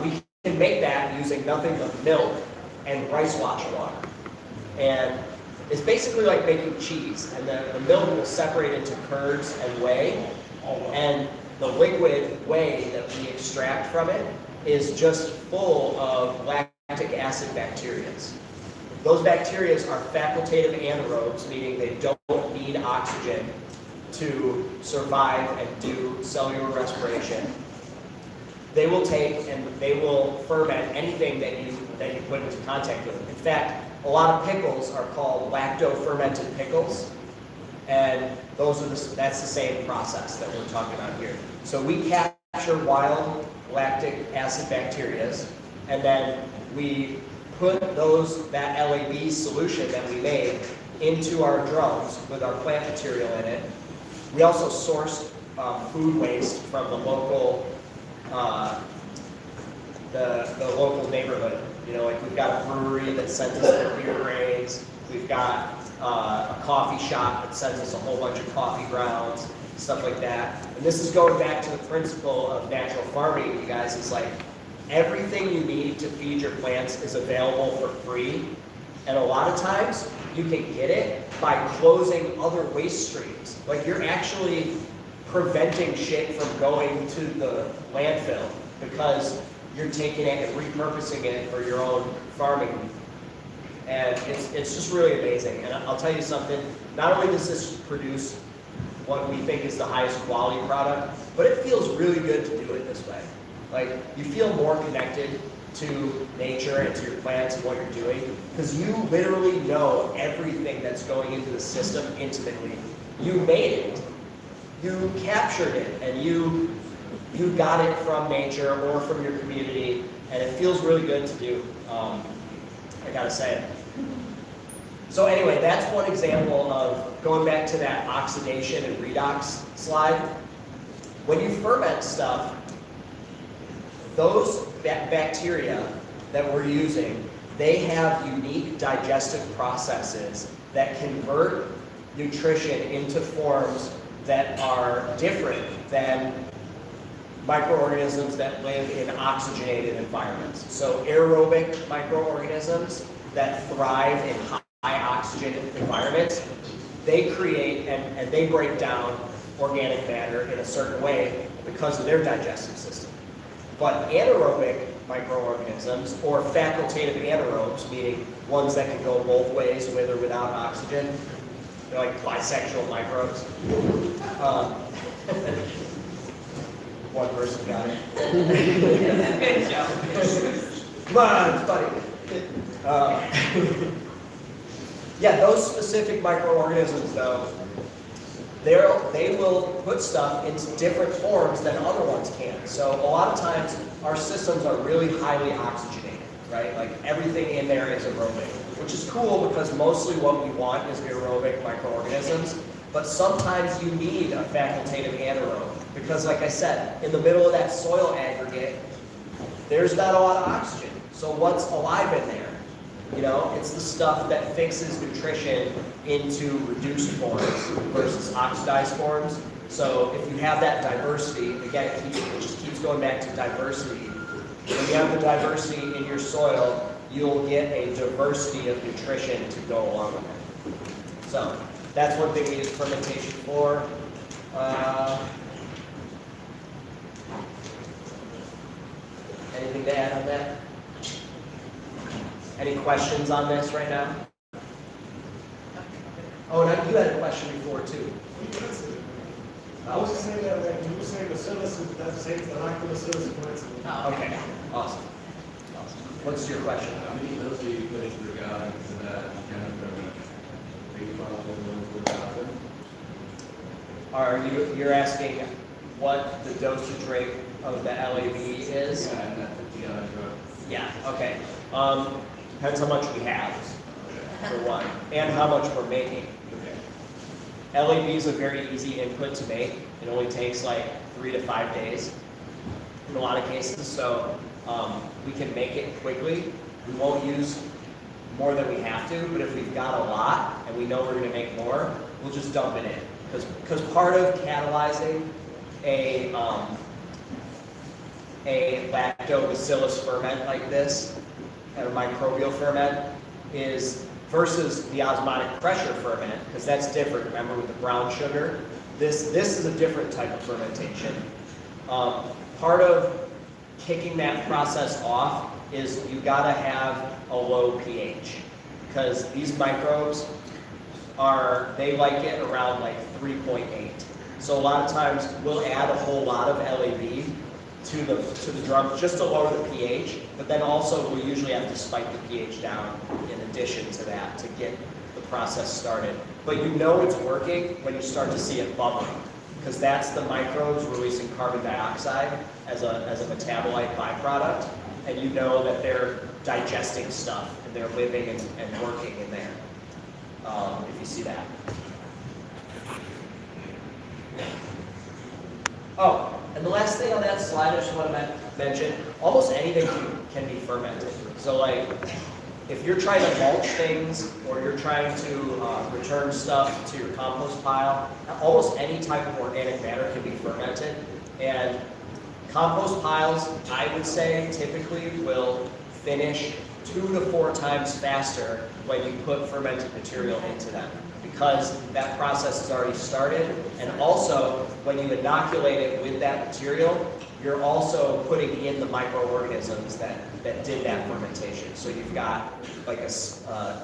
we can make that using nothing but milk and rice wash water. And it's basically like making cheese, and the milk will separate into curds and whey, and the liquid whey that we extract from it is just full of lactic acid bacteria. Those bacteria are facultative anaerobes, meaning they don't need oxygen to survive and do cellular respiration. They will take and they will ferment anything that you put into contact with. In fact, a lot of pickles are called lacto-fermented pickles And that's the same process that we're talking about here. So we capture wild lactic acid bacteria, and then we put that LAB solution that we made into our drums with our plant material in it. We also sourced food waste from the local the local neighborhood. You know, like we've got a brewery that sends us their beer grains. We've got a coffee shop that sends us a whole bunch of coffee grounds, stuff like that. And this is going back to the principle of natural farming, you guys. It's like everything you need to feed your plants is available for free. And a lot of times you can get it by closing other waste streams. Like you're actually preventing shit from going to the landfill because you're taking it and repurposing it for your own farming. And it's just really amazing. And I'll tell you something, not only does this produce what we think is the highest quality product, but it feels really good to do it this way. Like, you feel more connected to nature and to your plants and what you're doing, because you literally know everything that's going into the system intimately. You made it, you captured it, and you got it from nature or from your community, and it feels really good to do, I gotta say. So anyway, that's one example of going back to that oxidation and redox slide. When you ferment stuff, those bacteria that we're using, they have unique digestive processes that convert nutrition into forms that are different than microorganisms that live in oxygenated environments. So aerobic microorganisms that thrive in high oxygen environments, they create and they break down organic matter in a certain way because of their digestive system. But anaerobic microorganisms, or facultative anaerobes, meaning ones that can go both ways with or without oxygen, they're like bisexual microbes. One person got it. Good job. Come on, it's funny. Yeah, those specific microorganisms, though, they will put stuff into different forms than other ones can. So a lot of times, our systems are really highly oxygenated, right? Like everything in there is aerobic, which is cool because mostly what we want is aerobic microorganisms. But sometimes you need a facultative anaerobe because, like I said, in the middle of that soil aggregate, there's not a lot of oxygen. So what's alive in there? You know, it's the stuff that fixes nutrition into reduced forms versus oxidized forms. So if you have that diversity, again, it just keeps going back to diversity. When you have the diversity in your soil, you'll get a diversity of nutrition to go along with it. So that's one thing we use fermentation for. Anything to add on that? Any questions on this right now? Oh, and you had a question before too. I was just saying that, like, you were saying bacillus, that's the same as the lactobacillus coincidence. Okay, awesome. What's your question? How many of those do you put into the gallon so that you kind of big bottle with happen? You're asking what the dosage rate of the LAB is? Yeah, and that 50 gallon drug. Yeah, okay. Depends how much we have, for one, and how much we're making. LAB is a very easy input to make. It only takes like 3 to 5 days in a lot of cases, so we can make it quickly. We won't use more than we have to, but if we've got a lot and we know we're going to make more, we'll just dump it in. Because part of catalyzing a lactobacillus ferment like this, a microbial ferment, is versus the osmotic pressure ferment, because that's different. Remember with the brown sugar, this is a different type of fermentation. Part of kicking that process off is you gotta have a low pH, because these microbes they like it around like 3.8. So a lot of times we'll add a whole lot of LAB to the drum just to lower the pH, but then also we usually have to spike the pH down in addition to that to get the process started. But you know it's working when you start to see it bubbling, because that's the microbes releasing carbon dioxide as a metabolite byproduct, and you know that they're digesting stuff and they're living and working in there, if you see that. Oh, and the last thing on that slide I just want to mention, almost anything can be fermented. So like, if you're trying to mulch things or you're trying to return stuff to your compost pile, almost any type of organic matter can be fermented. And compost piles, I would say, typically will finish 2 to 4 times faster when you put fermented material into them, because that process has already started. And also, when you inoculate it with that material, you're also putting in the microorganisms that did that fermentation. So you've got like a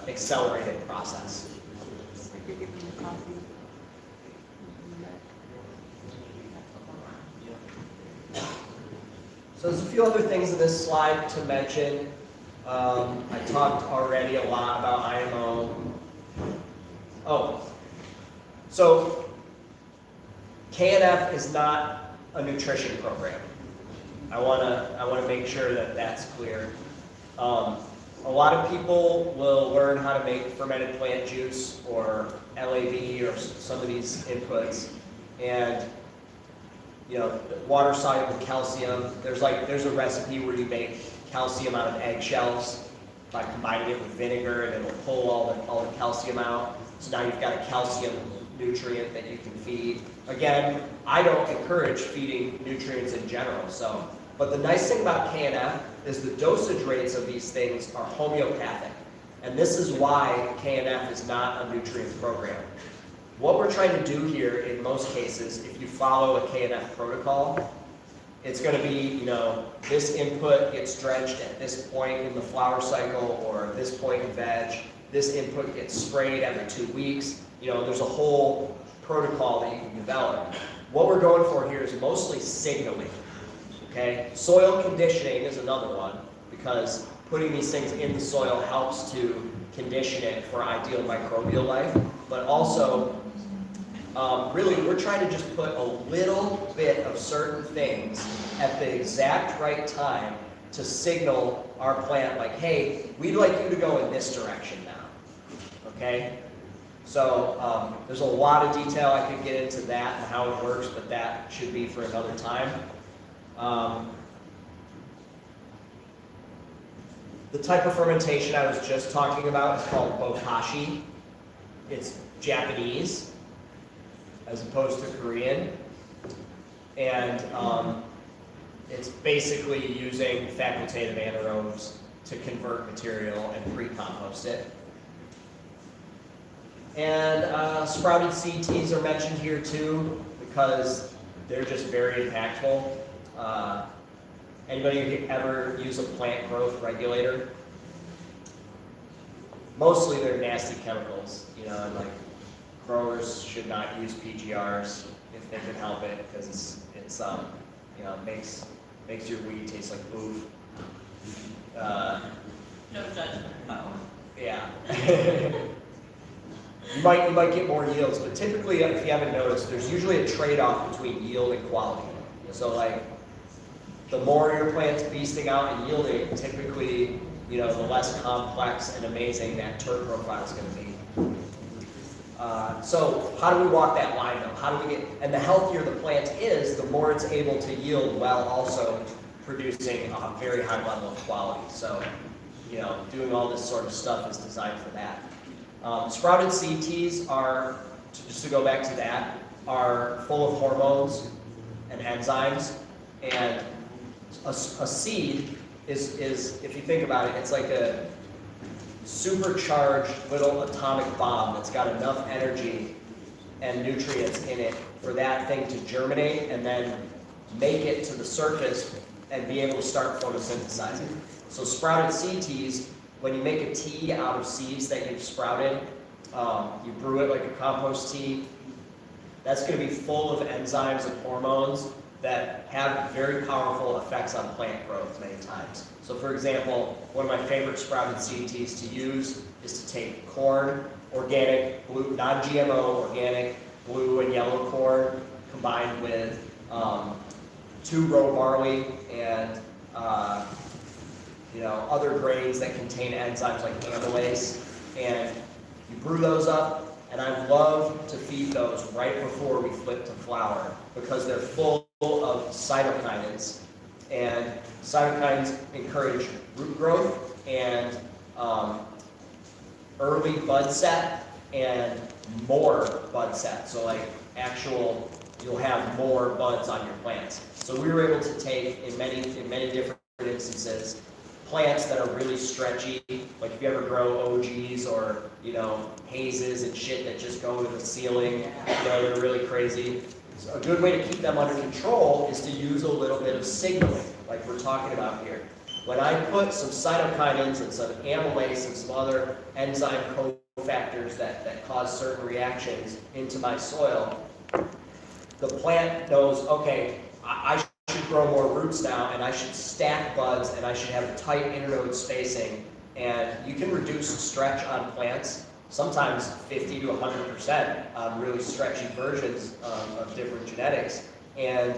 accelerated process. So there's a few other things in this slide to mention. I talked already a lot about IMO. Oh, so KNF is not a nutrition program. I want to make sure that that's clear. A lot of people will learn how to make fermented plant juice or LAV or some of these inputs, and water soluble calcium. There's a recipe where you make calcium out of eggshells by combining it with vinegar, and it'll pull all the calcium out. So now you've got a calcium nutrient that you can feed. Again, I don't encourage feeding nutrients in general. But the nice thing about KNF is the dosage rates of these things are homeopathic. And this is why KNF is not a nutrient program. What we're trying to do here, in most cases, if you follow a KNF protocol, it's going to be, this input gets drenched at this point in the flower cycle or this point in veg. This input gets sprayed every 2 weeks. There's a whole protocol that you can develop. What we're going for here is mostly signaling. Okay? Soil conditioning is another one, because putting these things in the soil helps to condition it for ideal microbial life. But also, really, we're trying to just put a little bit of certain things at the exact right time to signal our plant, like, hey, we'd like you to go in this direction now. Okay? So there's a lot of detail. I could get into that and how it works, but that should be for another time. The type of fermentation I was just talking about is called bokashi. It's Japanese as opposed to Korean. And it's basically using facultative anaerobes to convert material and pre-compost it. And sprouted seed teas are mentioned here too, because they're just very impactful. Anybody ever use a plant growth regulator? Mostly they're nasty chemicals, and like growers should not use PGRs if they can help it, because it's makes your weed taste like oof. No judgment, though. Yeah. You might get more yields, but typically, if you haven't noticed, there's usually a trade-off between yield and quality. So like, the more your plant's beasting out and yielding, typically, the less complex and amazing that turf profile is going to be. So how do we walk that line though? And the healthier the plant is, the more it's able to yield while also producing a very high level of quality. So, doing all this sort of stuff is designed for that. Sprouted seed teas are, just to go back to that, are full of hormones and enzymes. And a seed is, if you think about it, it's like a supercharged little atomic bomb that's got enough energy and nutrients in it for that thing to germinate and then make it to the surface and be able to start photosynthesizing. So sprouted seed teas, when you make a tea out of seeds that you've sprouted, you brew it like a compost tea, that's going to be full of enzymes and hormones that have very powerful effects on plant growth many times. So for example, one of my favorite sprouted CDTs to use is to take corn, organic, blue, non-GMO, organic, blue and yellow corn, combined with 2-row barley and other grains that contain enzymes like amylase, and you brew those up, and I love to feed those right before we flip to flour because they're full of cytokinins, and cytokinins encourage root growth and early bud set and more bud set. So like you'll have more buds on your plants. So we were able to take in many different instances plants that are really stretchy, like if you ever grow OGs or hazes and shit that just go to the ceiling, they're really crazy. So a good way to keep them under control is to use a little bit of signaling, like we're talking about here. When I put some cytokinins and some amylase and some other enzyme cofactors that cause certain reactions into my soil, the plant knows, okay, I should grow more roots now, and I should stack buds, and I should have a tight internode spacing. And you can reduce stretch on plants, sometimes 50 to 100% on really stretchy versions of different genetics, and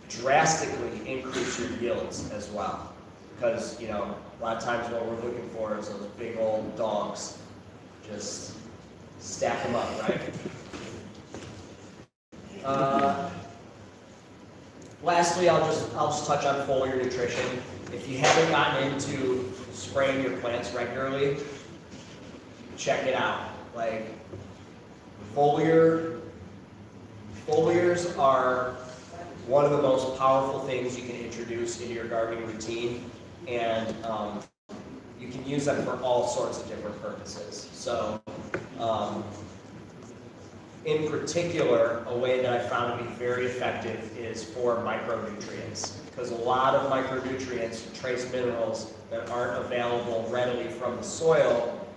drastically increase your yields as well. Because, a lot of times what we're looking for is those big old dogs. Just stack them up, right? Lastly, I'll just touch on foliar nutrition. If you haven't gotten into spraying your plants regularly, check it out. Like foliars are one of the most powerful things you can introduce into your gardening routine, and you can use them for all sorts of different purposes. So, in particular, a way that I found to be very effective is for micronutrients, because a lot of micronutrients, trace minerals that aren't available readily from the soil,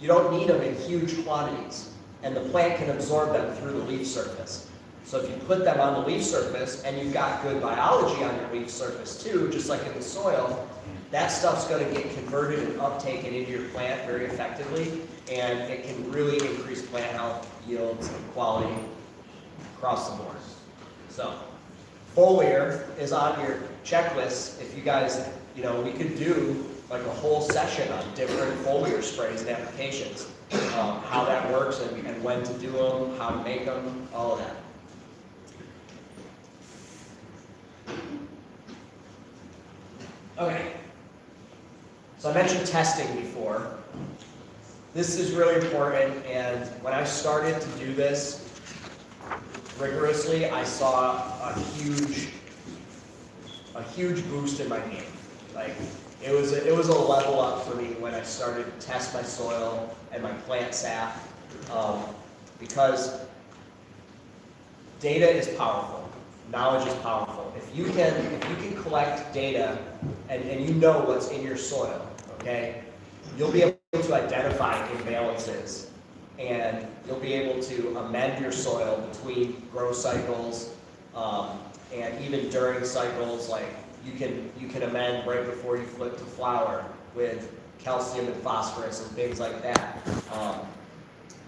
you don't need them in huge quantities, and the plant can absorb them through the leaf surface. So if you put them on the leaf surface, and you've got good biology on your leaf surface too, just like in the soil, that stuff's going to get converted and uptaken into your plant very effectively, and it can really increase plant health, yields, and quality across the board. So, foliar is on your checklist. If you guys, we could do like a whole session on different foliar sprays and applications, how that works and when to do them, how to make them, all of that. Okay. So I mentioned testing before. This is really important, and when I started to do this rigorously, I saw a huge boost in my game. Like it was a level up for me when I started to test my soil and my plant sap, because data is powerful, knowledge is powerful. If you can collect data and you know what's in your soil, okay, you'll be able to identify imbalances, and you'll be able to amend your soil between grow cycles, and even during cycles. Like you can amend right before you flip to flower with calcium and phosphorus and things like that,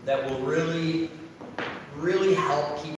that will really help keep